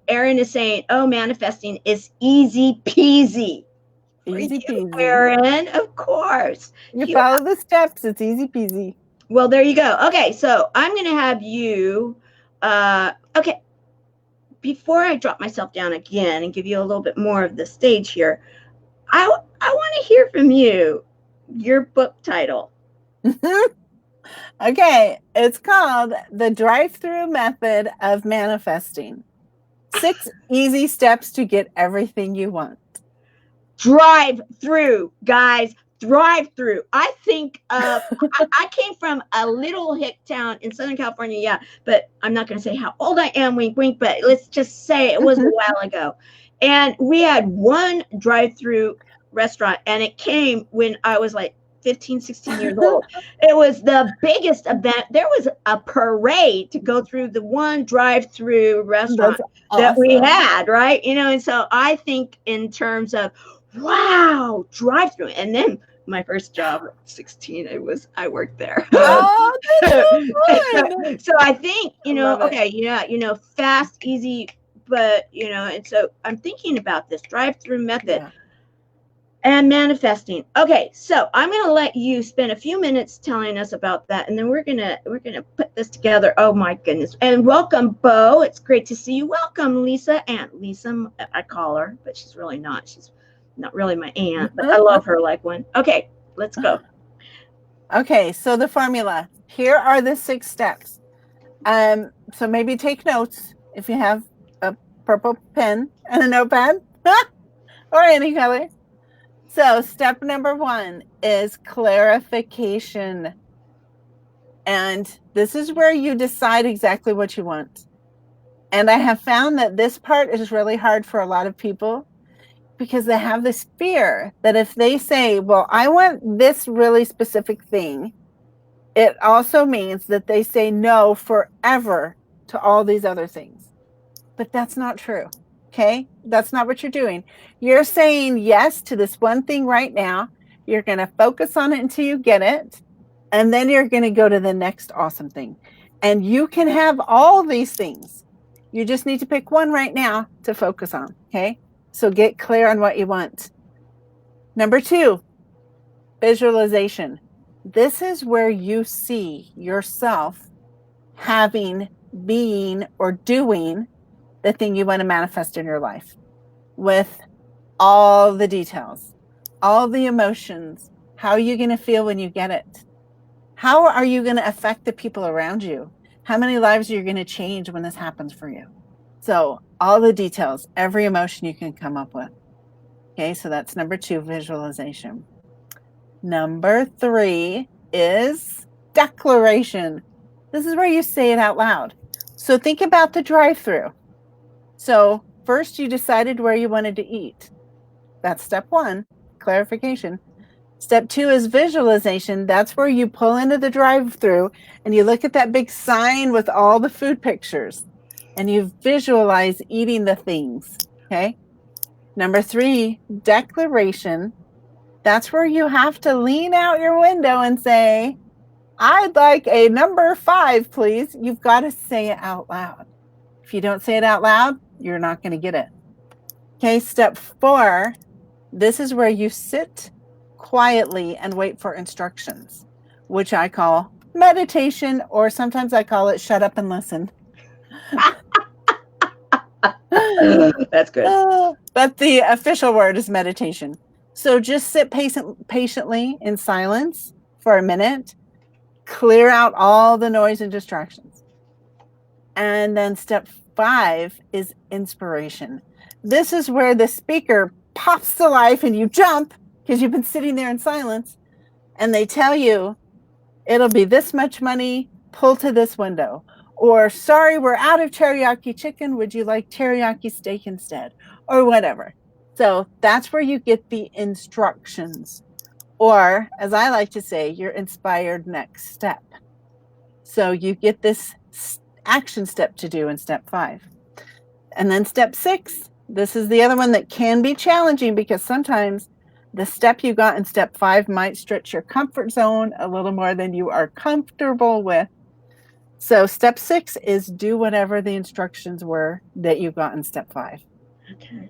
Erin is saying, "Oh, manifesting is easy peasy." Easy peasy. Erin, of course. You follow the steps. It's easy peasy. Well, there you go. Okay, so I'm going to have you. Okay. Before I drop myself down again and give you a little bit more of the stage here, I want to hear from you, your book title. Okay, it's called The Drive-Through Method of Manifesting. 6 easy steps to get everything you want. Drive through, guys. Drive through. I think I came from a little hick town in Southern California, yeah, but I'm not going to say how old I am, wink, wink, but let's just say it was a while ago. And we had one drive-through restaurant, and it came when I was like 15, 16 years old. It was the biggest event. There was a parade to go through the one drive-through restaurant that we had, right? You know, and so I think in terms of, wow, drive-through. And then my first job at 16, I worked there. Oh, that's so I think, you know, okay, yeah, you know, fast, easy, but, you know, and so I'm thinking about this drive-through method and manifesting. Okay, so I'm going to let you spend a few minutes telling us about that, and then we're going to put this together. Oh my goodness. And welcome, Bo. It's great to see you. Welcome, Lisa. Aunt Lisa, I call her, but she's really not. She's not really my aunt, but I love her like one. Okay, let's go. Okay, so the formula. Here are the 6 steps. So maybe take notes if you have a purple pen and a notepad or any color. So step number 1 is clarification. And this is where you decide exactly what you want. And I have found that this part is really hard for a lot of people because they have this fear that if they say, well, I want this really specific thing, it also means that they say no forever to all these other things. But that's not true. Okay? That's not what you're doing. You're saying yes to this one thing right now. You're going to focus on it until you get it. And then you're going to go to the next awesome thing. And you can have all these things. You just need to pick one right now to focus on, okay? So get clear on what you want. Number 2, visualization. This is where you see yourself having, being, or doing the thing you want to manifest in your life with all the details, all the emotions. How are you going to feel when you get it? How are you going to affect the people around you? How many lives are you going to change when this happens for you? So all the details, every emotion you can come up with. Okay, so that's number 2, visualization. Number 3 is declaration. This is where you say it out loud. So think about the drive-through. So first you decided where you wanted to eat. That's step 1, clarification. Step 2 is visualization. That's where you pull into the drive-through and you look at that big sign with all the food pictures and you visualize eating the things. Okay. Number 3, declaration. That's where you have to lean out your window and say, I'd like a number 5, please. You've got to say it out loud. If you don't say it out loud, you're not going to get it. Okay, step 4, this is where you sit quietly and wait for instructions, which I call meditation, or sometimes I call it shut up and listen. That's good. But the official word is meditation. So just sit patiently in silence for a minute, clear out all the noise and distractions. And then step 5 is inspiration. This is where the speaker pops to life and you jump because you've been sitting there in silence, and they tell you it'll be this much money, pull to this window. Or, sorry, we're out of teriyaki chicken. Would you like teriyaki steak instead? Or whatever. So that's where you get the instructions. Or, as I like to say, your inspired next step. So you get this action step to do in step 5. And then step 6, this is the other one that can be challenging because sometimes the step you got in step 5 might stretch your comfort zone a little more than you are comfortable with. So step 6 is do whatever the instructions were that you got in step 5. Okay.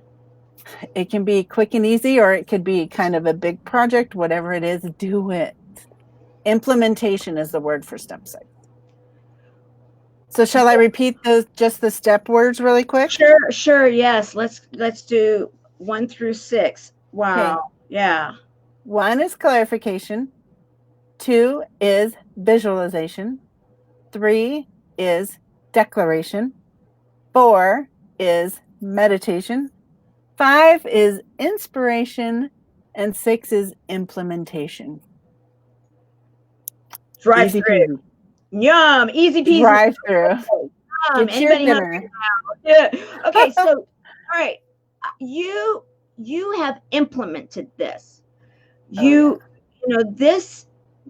It can be quick and easy, or it could be kind of a big project. Whatever it is, do it. Implementation is the word for step 6. So shall I repeat just the step words really quick? Sure. Yes. Let's do 1 through 6. Wow. Okay. Yeah. 1 is clarification. 2 is visualization. 3 is declaration. 4 is meditation. 5 is inspiration. And 6 is implementation. Drive through. Yum. Easy peasy. Drive through. Get your dinner. Yeah. Okay. So, all right. You have implemented this. You know, this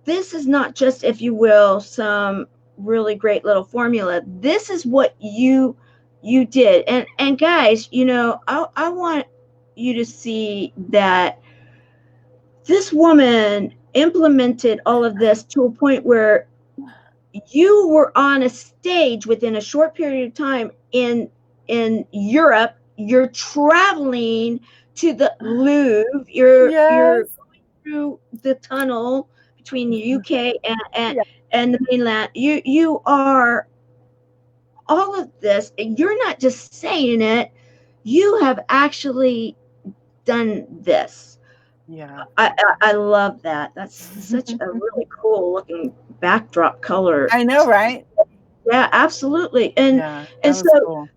is not just, if you will, some really great little formula. This is what you did. And guys, you know, I want you to see that this woman implemented all of this to a point where you were on a stage within a short period of time in Europe. You're traveling to the Louvre. You're going through the tunnel between the UK and the mainland. You are all of this, and you're not just saying it. You have actually done this. Yeah, I love that. That's such a really cool looking backdrop color. I know, right? Yeah, absolutely. And so cool.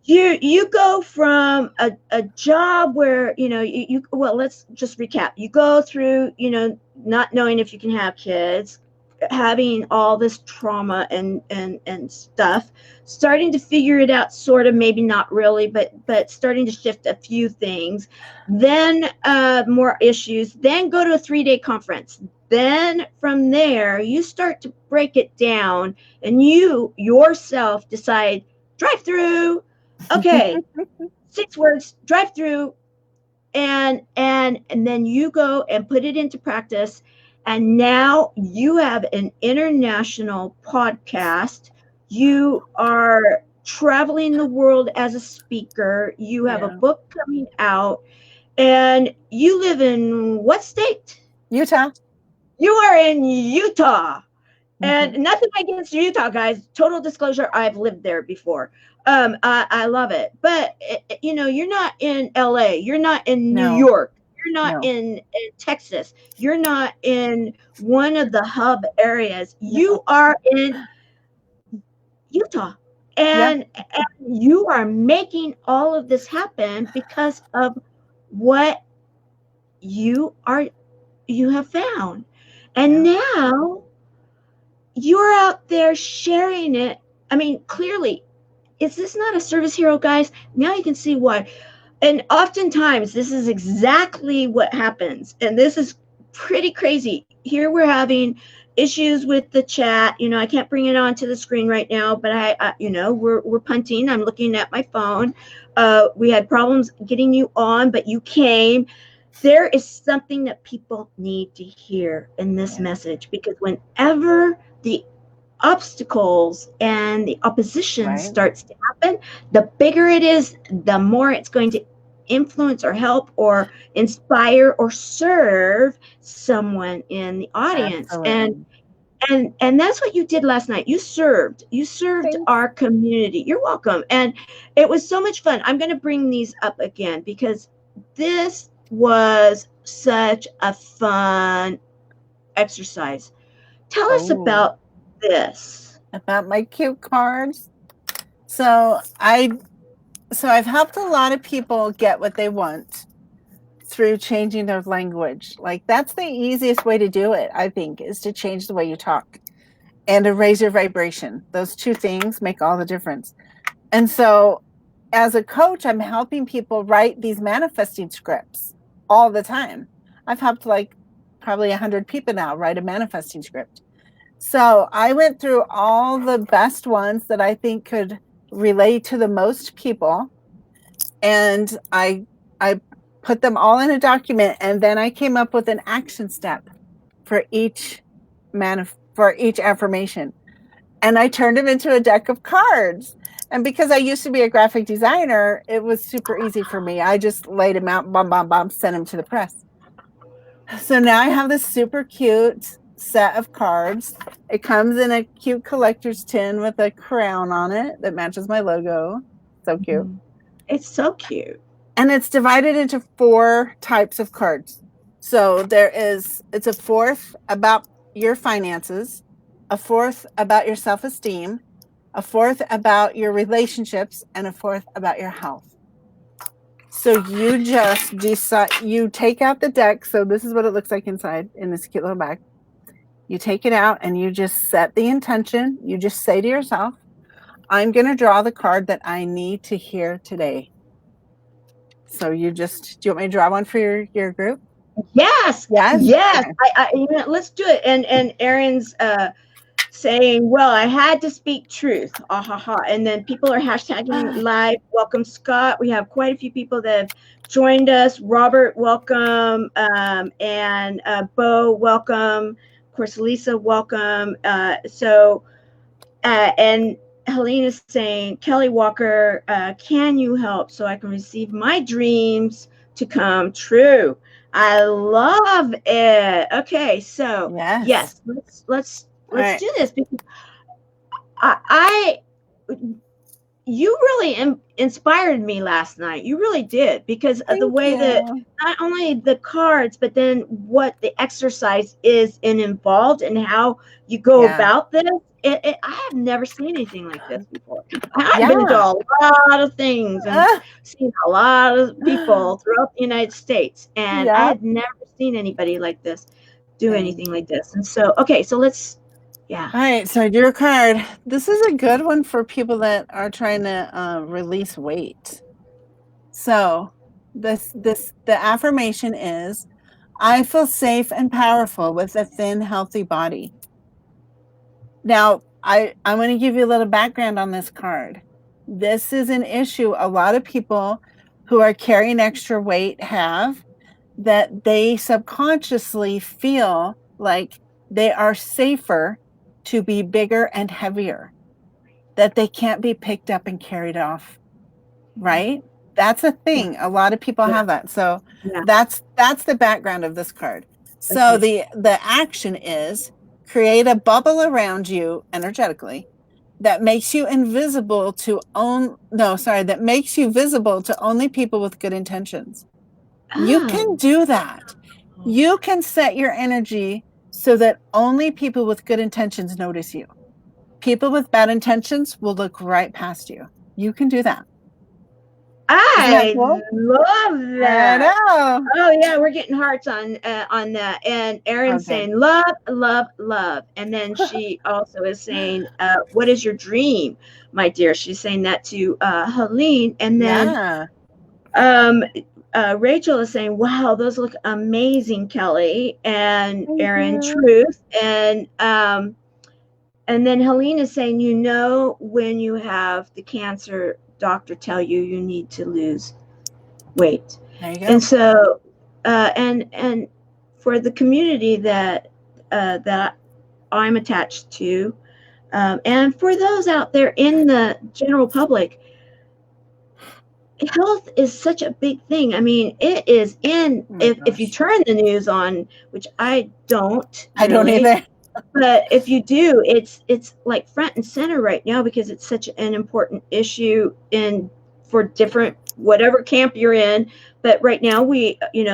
you go from a job where, you know, you well, let's just recap. You go through, you know, not knowing if you can have kids, having all this trauma and stuff, starting to figure it out, sort of, maybe not really, but starting to shift a few things, then more issues, then go to a 3-day conference. Then from there, you start to break it down and you yourself decide, drive through. Okay. 6 words, drive through. And then you go and put it into practice. And now you have an international podcast You are traveling the world as a speaker. You have a book coming out, and you live in what state? Utah. You are in Utah. And nothing against Utah, guys. Total disclosure, I've lived there before. I love it. But, you're not in LA. You're not in New York. You're not in Texas. You're not in one of the hub areas. You are in Utah. And you are making all of this happen because of what you have found. And now you're out there sharing it. I mean, clearly, is this not a service hero, guys? Now you can see why. And oftentimes, this is exactly what happens. And this is pretty crazy. Here we're having issues with the chat. I can't bring it onto the screen right now, but we're punting. I'm looking at my phone. We had problems getting you on, but you came. There is something that people need to hear in this message, because whenever the obstacles and the opposition starts to happen, the bigger it is, the more it's going to influence or help or inspire or serve someone in the audience. And that's what you did last night. You served our community. You're welcome. And it was so much fun. I'm going to bring these up again because this was such a fun exercise. Tell us about this. About my cute cards. So I've helped a lot of people get what they want through changing their language. Like, that's the easiest way to do it, I think, is to change the way you talk and to raise your vibration. Those two things make all the difference. And so as a coach, I'm helping people write these manifesting scripts all the time. I've helped like probably 100 people now write a manifesting script. So I went through all the best ones that I think could relate to the most people. And I put them all in a document, and then I came up with an action step for each affirmation. And I turned them into a deck of cards. And because I used to be a graphic designer, it was super easy for me. I just laid them out, bum, bum, bum, sent them to the press. So now I have this super cute set of cards. It comes in a cute collector's tin with a crown on it that matches my logo. So cute. It's so cute. And it's divided into 4 types of cards. So it's a 4th about your finances, a 4th about your self-esteem, a 4th about your relationships, and a 4th about your health. So you just decide, you take out the deck. So this is what it looks like inside in this cute little bag. You take it out and you just set the intention. You just say to yourself, I'm going to draw the card that I need to hear today. So do you want me to draw one for your group? Yes. Yes. Okay. Let's do it. And Erin's saying, well, I had to speak truth. And then people are hashtagging live. Welcome, Scott. We have quite a few people that have joined us. Robert, welcome. And Bo, welcome. Of course, Lisa, welcome. And Helene is saying, Kaye Walker, can you help so I can receive my dreams to come true? I love it. Okay, so yes, let's do this, because you really inspired me last night. You really did, because of the way that not only the cards, but then what the exercise is involved and how you go about this. I have never seen anything like this before. I've been to a lot of things and seen a lot of people throughout the United States, and I had never seen anybody like this do anything like this. And so, okay, so let's. Yeah. All right. So your card. This is a good one for people that are trying to release weight. So the affirmation is, I feel safe and powerful with a thin, healthy body. Now, I'm going to give you a little background on this card. This is an issue a lot of people who are carrying extra weight have, that they subconsciously feel like they are safer to be bigger and heavier. that they can't be picked up and carried off, right? That's a thing. A lot of people have that. So that's the background of this card. So the action is create a bubble around you energetically that makes you invisible to that makes you visible to only people with good intentions. You can do that. You can set your energy so that only people with good intentions notice you. People with bad intentions will look right past you. You can do that. I love that. I know. Oh yeah, we're getting hearts on that. And Erin's saying love, love, love. And then she also is saying, what is your dream, my dear? She's saying that to Helene. And then Rachel is saying, wow, those look amazing, Kelly. And Erin, truth. And then Helene is saying, when you have the cancer, doctor tell you need to lose weight. There you go. And so, and for the community that I'm attached to, and for those out there in the general public, health is such a big thing. I mean, it is if you turn the news on, which I don't. I don't either. But if you do, it's like front and center right now because it's such an important issue for different whatever camp you're in. But right now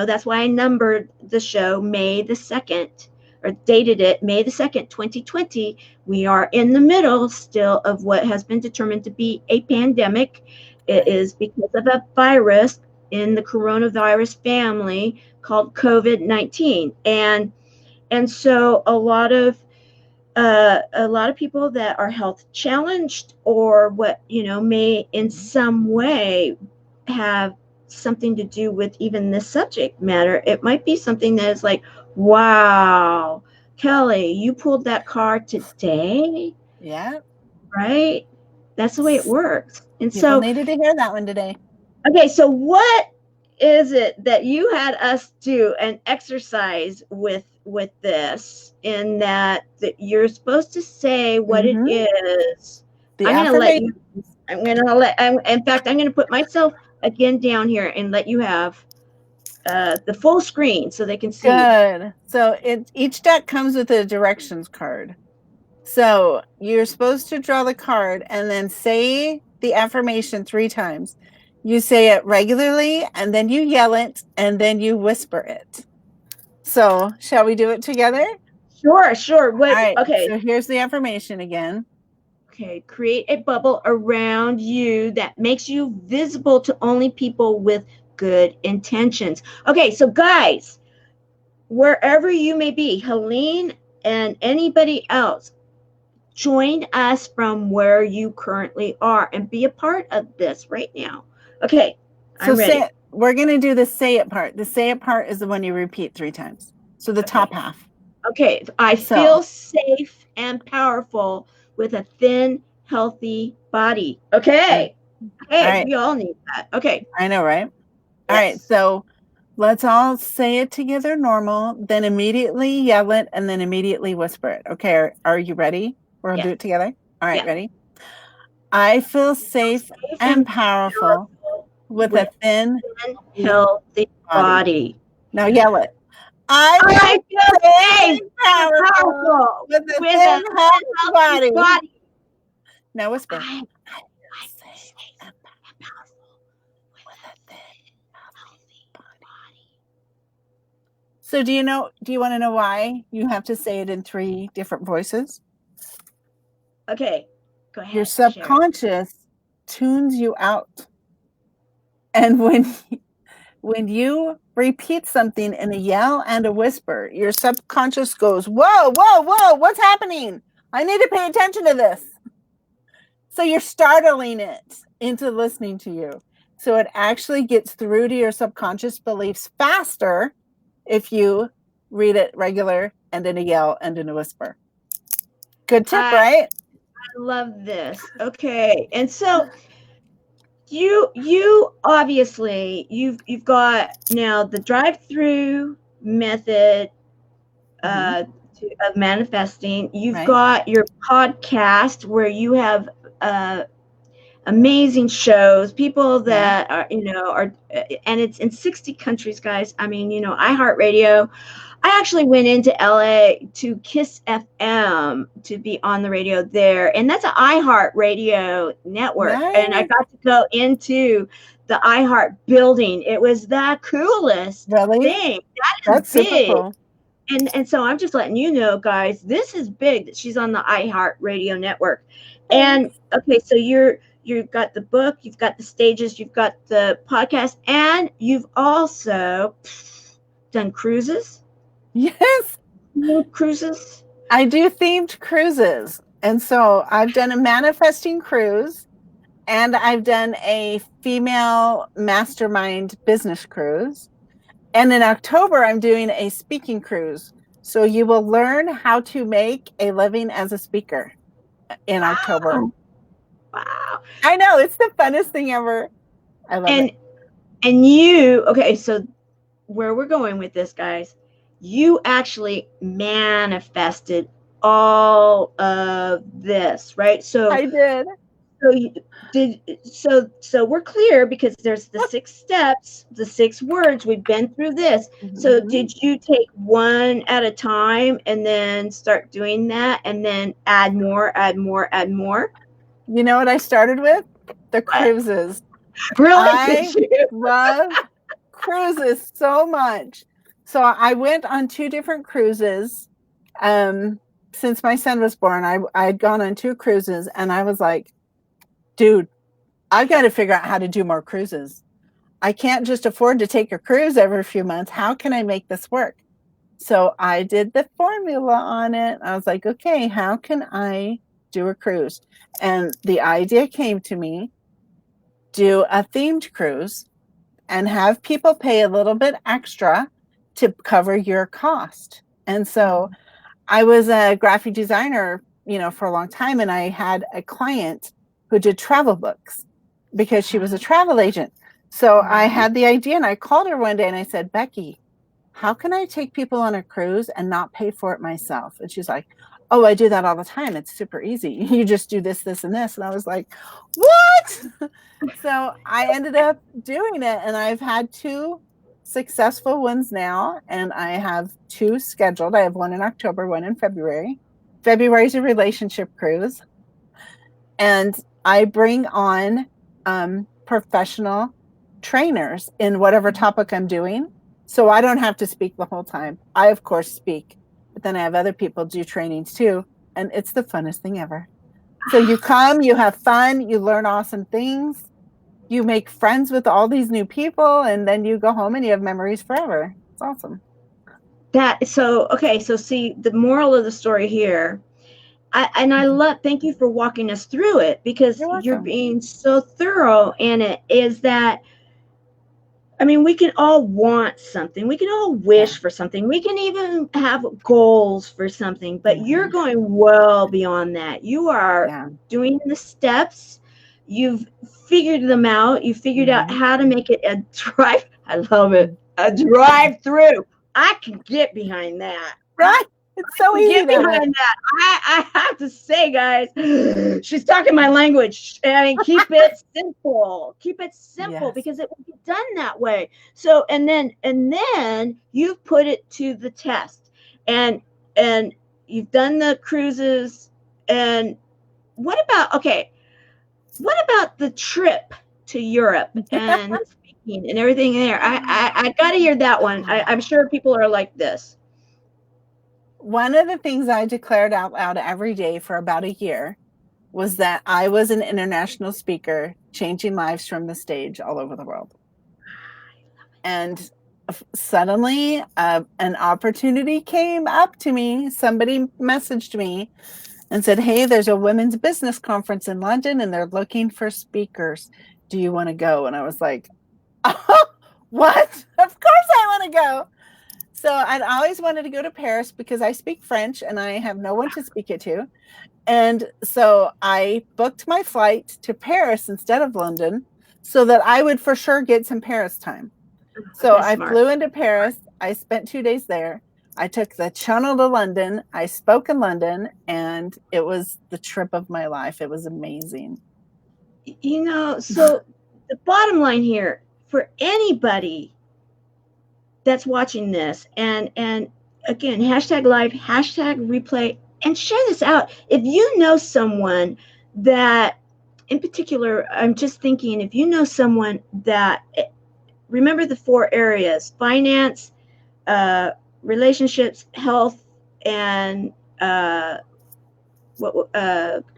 that's why I numbered the show May the 2nd, or dated it May the 2nd, 2020. We are in the middle still of what has been determined to be a pandemic. It is because of a virus in the coronavirus family called COVID-19. And so a lot of people that are health challenged or may in some way have something to do with even this subject matter. It might be something that is like, wow, Kelly, you pulled that card today? Yeah. Right? That's the way it works. And people needed to hear that one today. Okay, so what is it that you had us do an exercise with this, in that you're supposed to say what it is? I'm going to let you. In fact, I'm going to put myself again down here and let you have the full screen so they can see. Good. So each deck comes with a directions card. So you're supposed to draw the card and then say the affirmation 3 times. You say it regularly, and then you yell it, and then you whisper it. So shall we do it together? Sure. All right, okay. So here's the affirmation again. Okay. Create a bubble around you that makes you visible to only people with good intentions. Okay. So guys, wherever you may be, Helene and anybody else, join us from where you currently are and be a part of this right now. Okay, I'm ready. We're going to do the say it part. The say it part is the one you repeat 3 times. So the top half. Okay, I feel safe and powerful with a thin, healthy body. Okay. Hey, right. We all need that. Okay. I know, right? Yes. All right, so let's all say it together normal, then immediately yell it, and then immediately whisper it. Okay, are you ready? We'll do it together. All right, ready? I feel safe and powerful with a thin, healthy body. Now yell it. I feel safe and powerful with a thin, healthy body. Now whisper. I feel safe and powerful with a thin, healthy body. So do you want to know why you have to say it in 3 different voices? Okay, go ahead. Your subconscious tunes you out. And when you repeat something in a yell and a whisper, your subconscious goes, whoa, what's happening? I need to pay attention to this. So you're startling it into listening to you. So it actually gets through to your subconscious beliefs faster if you read it regular and in a yell and in a whisper. Good tip, right? I love this. Okay. And so you obviously you've got now the drive-through method of manifesting. You've got your podcast where you have amazing shows, people that are, and it's in 60 countries, guys. I mean, iHeartRadio. I actually went into LA to Kiss FM to be on the radio there. And that's an iHeartRadio network. Nice. And I got to go into the iHeart building. It was the coolest thing. That's big. Super cool. And so I'm just letting you know, guys, this is big that she's on the iHeartRadio network. And okay, so you've got the book, you've got the stages, you've got the podcast, and you've also done cruises. Yes. Cruises. I do themed cruises. And so I've done a manifesting cruise, and I've done a female mastermind business cruise. And in October, I'm doing a speaking cruise. So you will learn how to make a living as a speaker in October. Wow. I know. It's the funnest thing ever. I love it. And you, okay, so where we're going with this, guys, you actually manifested all of this, right? So I did. So we're clear because there's the 6 steps, the 6 words. We've been through this. Mm-hmm. So did you take one at a time and then start doing that and then add more? You know what I started with? The cruises. Really? I love cruises so much. So I went on 2 different cruises. Since my son was born, I had gone on 2 cruises, and I was like, dude, I've got to figure out how to do more cruises. I can't just afford to take a cruise every few months. How can I make this work? So I did the formula on it. I was like, okay, how can I do a cruise? And the idea came to me, do a themed cruise and have people pay a little bit extra to cover your cost. And so I was a graphic designer, for a long time. And I had a client who did travel books because she was a travel agent. So I had the idea, and I called her one day and I said, Becky, how can I take people on a cruise and not pay for it myself? And she's like, oh, I do that all the time. It's super easy. You just do this, this, and this. And I was like, what? So I ended up doing it, and I've had 2 successful ones now, and I have 2 scheduled. I have one in October, one in February. February is a relationship cruise. And I bring on professional trainers in whatever topic I'm doing. So I don't have to speak the whole time. I, of course, speak, but then I have other people do trainings too. And it's the funnest thing ever. So you come, you have fun, you learn awesome things, you make friends with all these new people, and then you go home and you have memories forever. It's awesome. So see, the moral of the story here, thank you for walking us through it, because you're being so thorough in it, is that, I mean, we can all want something. We can all wish for something. We can even have goals for something, but you're going well beyond that. You are doing the steps. You've figured them out. You figured out how to make it a drive. I love it. A drive through. I can get behind that. Right. It's so easy. Get behind that. I have to say, guys, she's talking my language. I mean, keep it simple. Keep it simple, because it will be done that way. So, and then you've put it to the test, and you've done the cruises. And what about the trip to Europe and speaking and everything there? I got to hear that one. I'm sure people are like this. One of the things I declared out loud every day for about a year was that I was an international speaker, changing lives from the stage all over the world. And suddenly an opportunity came up to me. Somebody messaged me and said, hey, there's a women's business conference in London and they're looking for speakers. Do you want to go? And I was like, oh, what? Of course I want to go. So I'd always wanted to go to Paris because I speak French and I have no one to speak it to. And so I booked my flight to Paris instead of London so that I would for sure get some Paris time. So I flew into Paris. I spent 2 days there. I took the channel to London. I spoke in London, and it was the trip of my life. It was amazing. So the bottom line here for anybody that's watching this, and again, hashtag live, hashtag replay, and share this out. If you know someone that, in particular, I'm just thinking, if you know someone that, remember the 4 areas: finance, relationships, health, and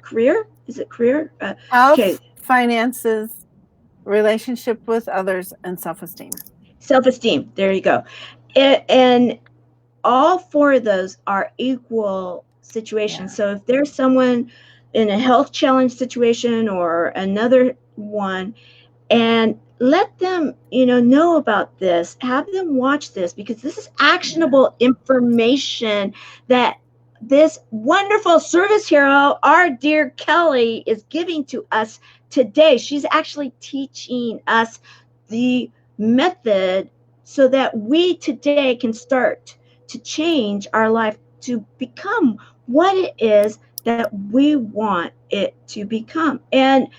career? Is it career? Health, finances, relationship with others, and self-esteem. Self-esteem. There you go. And all 4 of those are equal situations. Yeah. So if there's someone in a health challenge situation or another one, and let them know about this, have them watch this, because this is actionable information that this wonderful service hero, our dear Kelly, is giving to us today. She's actually teaching us the method so that we today can start to change our life to become what it is that we want it to become. And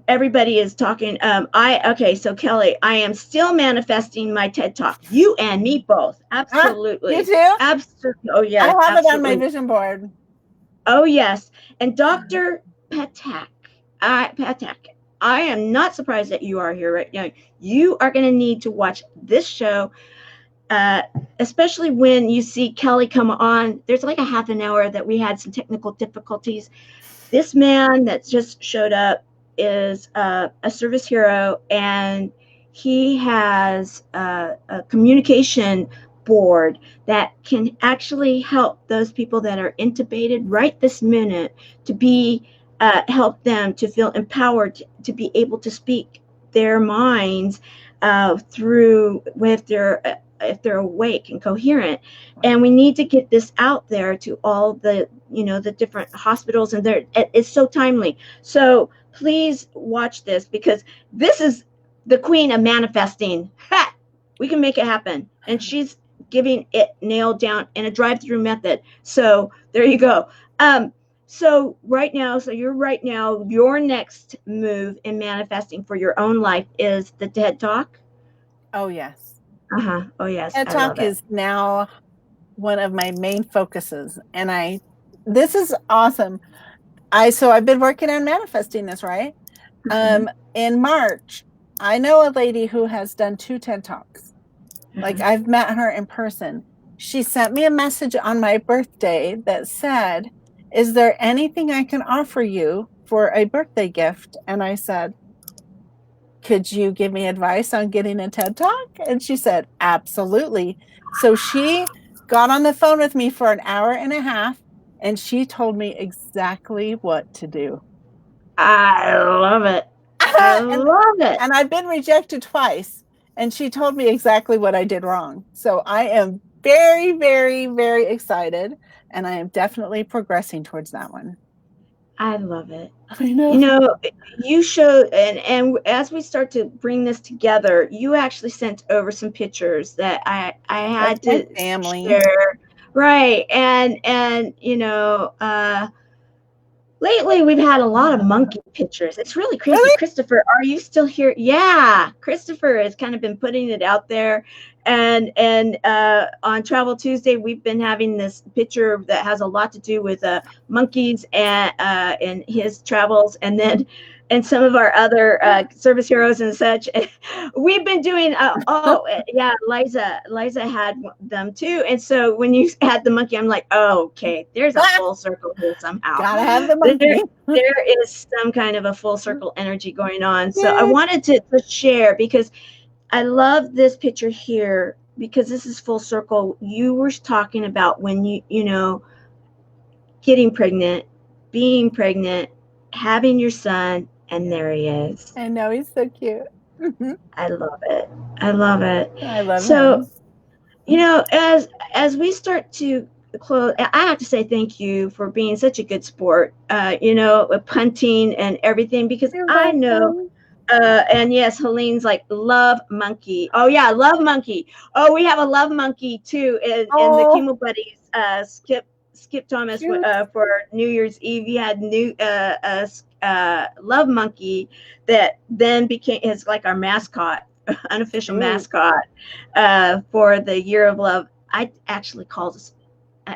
everybody is talking. So Kelly, I am still manifesting my TED Talk. You and me both. Absolutely. You too? Absolutely. Oh yeah. I have it on my vision board. Oh yes. And Dr. Patak, I am not surprised that you are here right now. You are going to need to watch this show, especially when you see Kelly come on. There's like a half an hour that we had some technical difficulties. This man that just showed up is a service hero, and he has a communication board that can actually help those people that are intubated right this minute to be help them to feel empowered to be able to speak their minds through if they're awake and coherent. And we need to get this out there to all the the different hospitals, and it's so timely. So please watch this, because this is the queen of manifesting. Ha! We can make it happen. And she's giving it nailed down in a drive-through method. So there you go. So your next move in manifesting for your own life is the TED Talk. Oh yes. Oh yes. TED Talk is now one of my main focuses, and this is awesome. I've been working on manifesting this, right? Mm-hmm. In March, I know a lady who has done 2 TED Talks. Mm-hmm. Like, I've met her in person. She sent me a message on my birthday that said, "Is there anything I can offer you for a birthday gift?" And I said, "Could you give me advice on getting a TED Talk?" And she said, "Absolutely." So she got on the phone with me for an hour and a half, and she told me exactly what to do. I love it. Love it. And I've been rejected twice, and she told me exactly what I did wrong. So I am very, very, very excited, and I am definitely progressing towards that one. I love it. I know. You showed, and as we start to bring this together, you actually sent over some pictures that I had to family share. Right. And lately we've had a lot of monkey pictures. It's really crazy. Really? Christopher, are you still here? Yeah. Christopher has kind of been putting it out there. And on Travel Tuesday, we've been having this picture that has a lot to do with monkeys and his travels, and some of our other service heroes and such. We've been doing. Liza had them too. And so when you had the monkey, I'm like, oh, okay, there's a full circle here somehow. Gotta have the monkey. There is some kind of a full circle energy going on. So I wanted to share, because I love this picture here, because this is full circle. You were talking about when you getting pregnant, being pregnant, having your son, and there he is. I know, he's so cute. I love it. I love it. I love him. So, as we start to close, I have to say thank you for being such a good sport, punting and everything, because I know And yes, Helene's like love monkey. Oh yeah, love monkey. Oh, we have a love monkey too in the Oh, Chemo Buddies. Skip Thomas cute. for New Year's Eve. He had love monkey that then became his like our mascot, unofficial mascot for the Year of Love. I actually called this.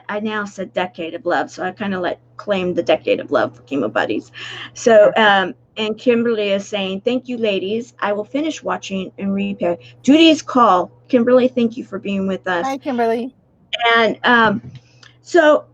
I now said Decade of Love, so I kind of like claimed the Decade of Love for Chemo Buddies. So, and Kimberly is saying, "Thank you, ladies. I will finish watching and replay Judy's call." Kimberly, thank you for being with us. Hi, Kimberly. And so,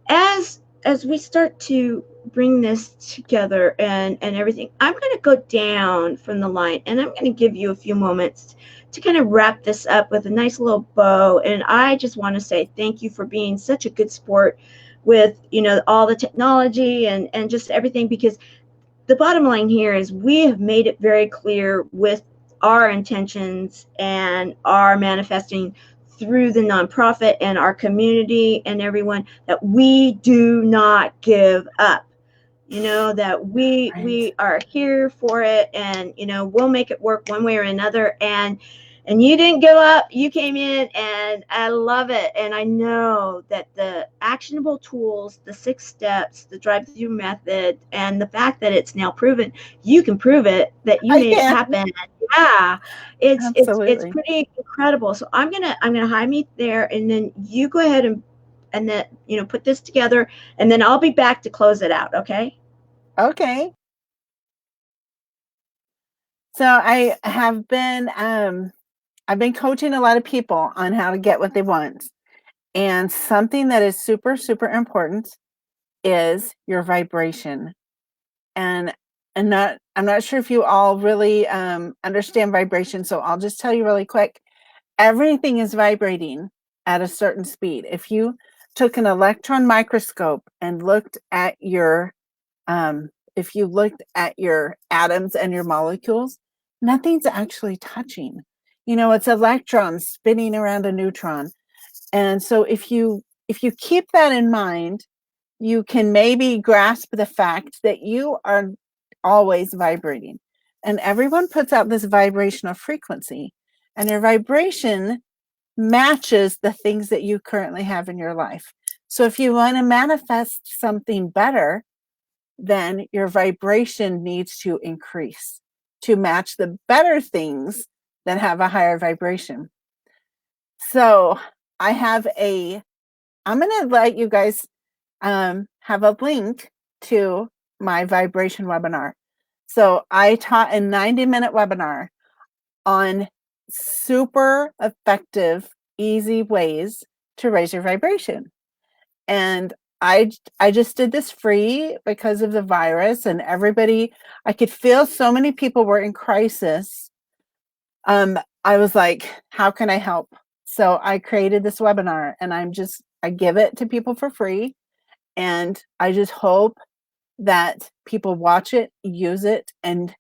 as we start to bring this together and everything, I'm going to go down from the line, and I'm going to give you a few moments to kind of wrap this up with a nice little bow. And I just want to say thank you for being such a good sport with, all the technology and just everything, because the bottom line here is we have made it very clear with our intentions and our manifesting through the nonprofit and our community and everyone that we do not give up. That we are here for it, and we'll make it work one way or another. And you didn't give up. You came in, and I love it. And I know that the actionable tools, the 6 steps, the drive-through method, and the fact that it's now proven, you can prove it, that you made it happen. Yeah, it's pretty incredible. So I'm gonna hide me there, and then you go ahead and then put this together, and then I'll be back to close it out. Okay. Okay. So I have been I've been coaching a lot of people on how to get what they want. And something that is super, super important is your vibration. And I'm not sure if you all really understand vibration. So I'll just tell you really quick. Everything is vibrating at a certain speed. If you took an electron microscope and looked at your if you looked at your atoms and your molecules, nothing's actually touching. It's electrons spinning around a neutron. And so if you keep that in mind, you can maybe grasp the fact that you are always vibrating. And everyone puts out this vibrational frequency, and your vibration matches the things that you currently have in your life. So if you want to manifest something better, then your vibration needs to increase to match the better things that have a higher vibration. So I'm going to let you guys have a link to my vibration webinar. So I taught a 90-minute webinar on super effective, easy ways to raise your vibration. And I just did this free because of the virus, and everybody, I could feel so many people were in crisis. I was like, how can I help? So I created this webinar, and I give it to people for free. And I just hope that people watch it, use it, and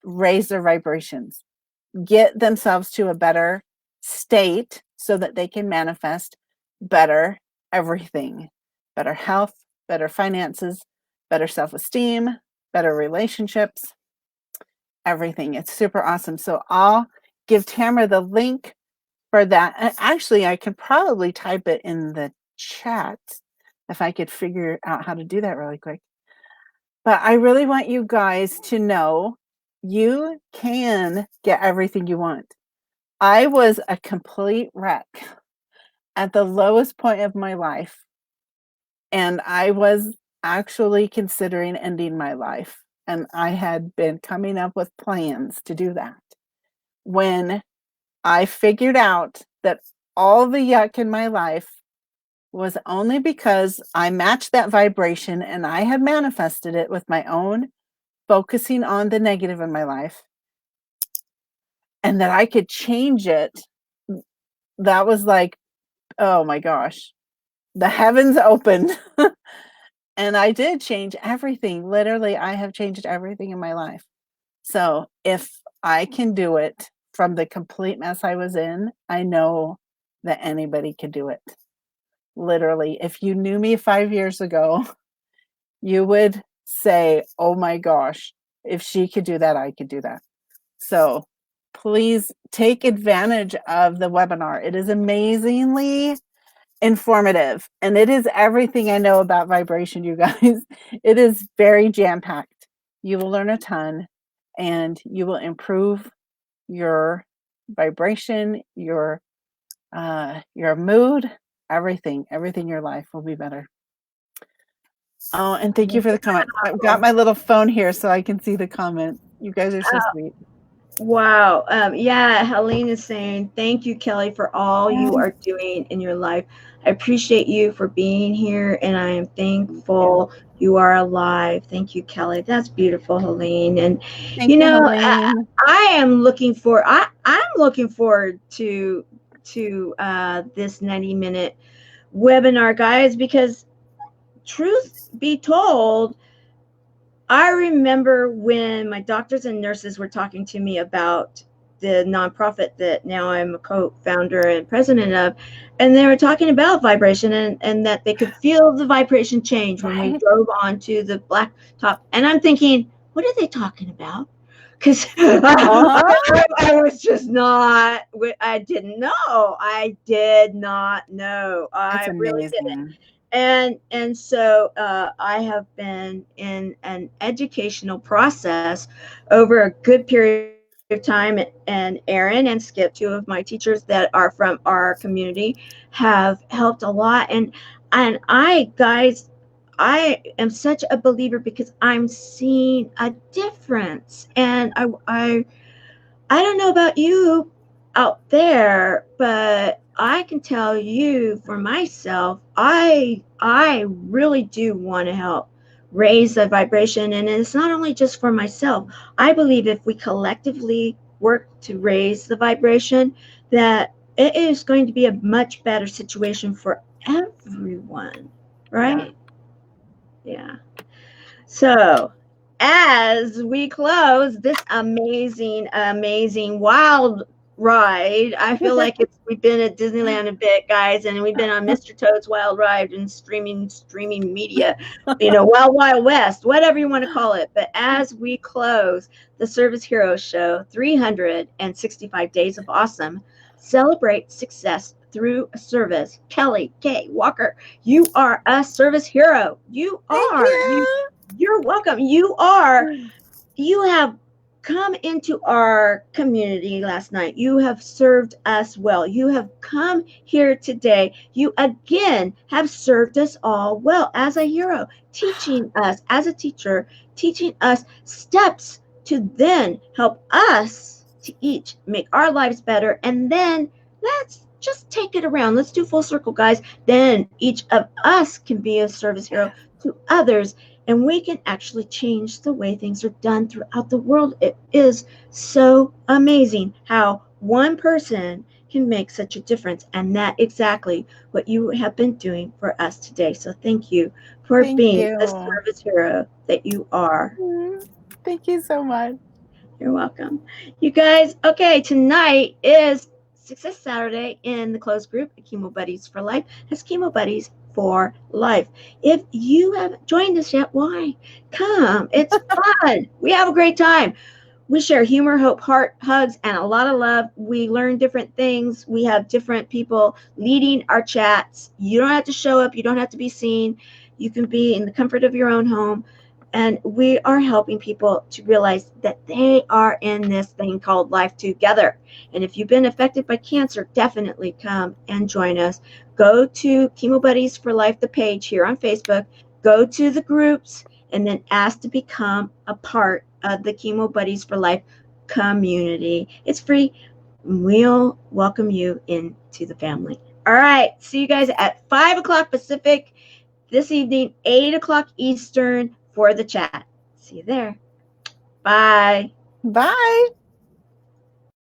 raise their vibrations, get themselves to a better state so that they can manifest better everything, better health, better finances, better self-esteem, better relationships, everything. It's super awesome. So I'll give Tamara the link for that. And actually, I can probably type it in the chat if I could figure out how to do that really quick. But I really want you guys to know you can get everything you want. I was a complete wreck at the lowest point of my life, and I was actually considering ending my life. And I had been coming up with plans to do that. When I figured out that all the yuck in my life was only because I matched that vibration and I had manifested it with my own focusing on the negative in my life, and that I could change it. That was like, oh my gosh, the heavens opened. And I did change everything. Literally, I have changed everything in my life. So if I can do it from the complete mess I was in, I know that anybody could do it. Literally, if you knew me 5 years ago, you would say, oh my gosh, if she could do that, I could do that. So please take advantage of the webinar. It is amazingly informative, and it is everything I know about vibration, you guys. It is very jam-packed. You will learn a ton, and you will improve your vibration, your mood, everything in your life will be better. Oh, and thank you for the comment. I've got my little phone here so I can see the comment. You guys are so sweet. Wow. Yeah, Helene is saying, thank you, Kelly, for all you are doing in your life. I appreciate you for being here, and I am thankful you are alive. Thank you, Kelly. That's beautiful, Helene. And Thank you, Helene. I'm looking forward to this 90-minute webinar, guys, because truth be told, I remember when my doctors and nurses were talking to me about the nonprofit that now I'm a co-founder and president of, and they were talking about vibration and that they could feel the vibration change when we drove onto the blacktop. And I'm thinking, what are they talking about? Because I was just not, I didn't know. I did not know. I really didn't. And so I have been in an educational process over a good period of time, and Aaron and Skip, two of my teachers that are from our community, have helped a lot. And I, guys, I am such a believer because I'm seeing a difference. And I don't know about you out there, but I can tell you for myself, I really do want to help raise the vibration. And it's not only just for myself. I believe if we collectively work to raise the vibration, that it is going to be a much better situation for everyone, right? Yeah. So as we close this amazing wild ride, I feel like we've been at Disneyland a bit, guys, and we've been on Mr. Toad's Wild Ride and streaming media, Wild West, whatever you want to call it. But as we close the Service Heroes Show, 365 Days of Awesome, celebrate success through service. Kelly Kaye Walker, you are a service hero. You are. You're welcome. You have come into our community last night. You have served us well. You have come here today. You again have served us all well as a hero, teaching us as a teacher, teaching us steps to then help us to each make our lives better. And then let's just take it around. Let's do full circle, guys. Then each of us can be a service hero to others, and we can actually change the way things are done throughout the world. It is so amazing how one person can make such a difference, and that exactly what you have been doing for us today. So thank you for being the service hero that you are. Thank you so much. You're welcome. You guys, okay, tonight is Success Saturday in the closed group at Chemo Buddies for Life. That's Chemo Buddies for Life. If you haven't joined us yet, why? Come. It's fun. We have a great time. We share humor, hope, heart, hugs, and a lot of love. We learn different things. We have different people leading our chats. You don't have to show up. You don't have to be seen. You can be in the comfort of your own home. And we are helping people to realize that they are in this thing called life together. And if you've been affected by cancer, definitely come and join us. Go to Chemo Buddies for Life, the page here on Facebook. Go to the groups and then ask to become a part of the Chemo Buddies for Life community. It's free. We'll welcome you into the family. All right. See you guys at 5 o'clock Pacific this evening, 8 o'clock Eastern for the chat. See you there. Bye. Bye.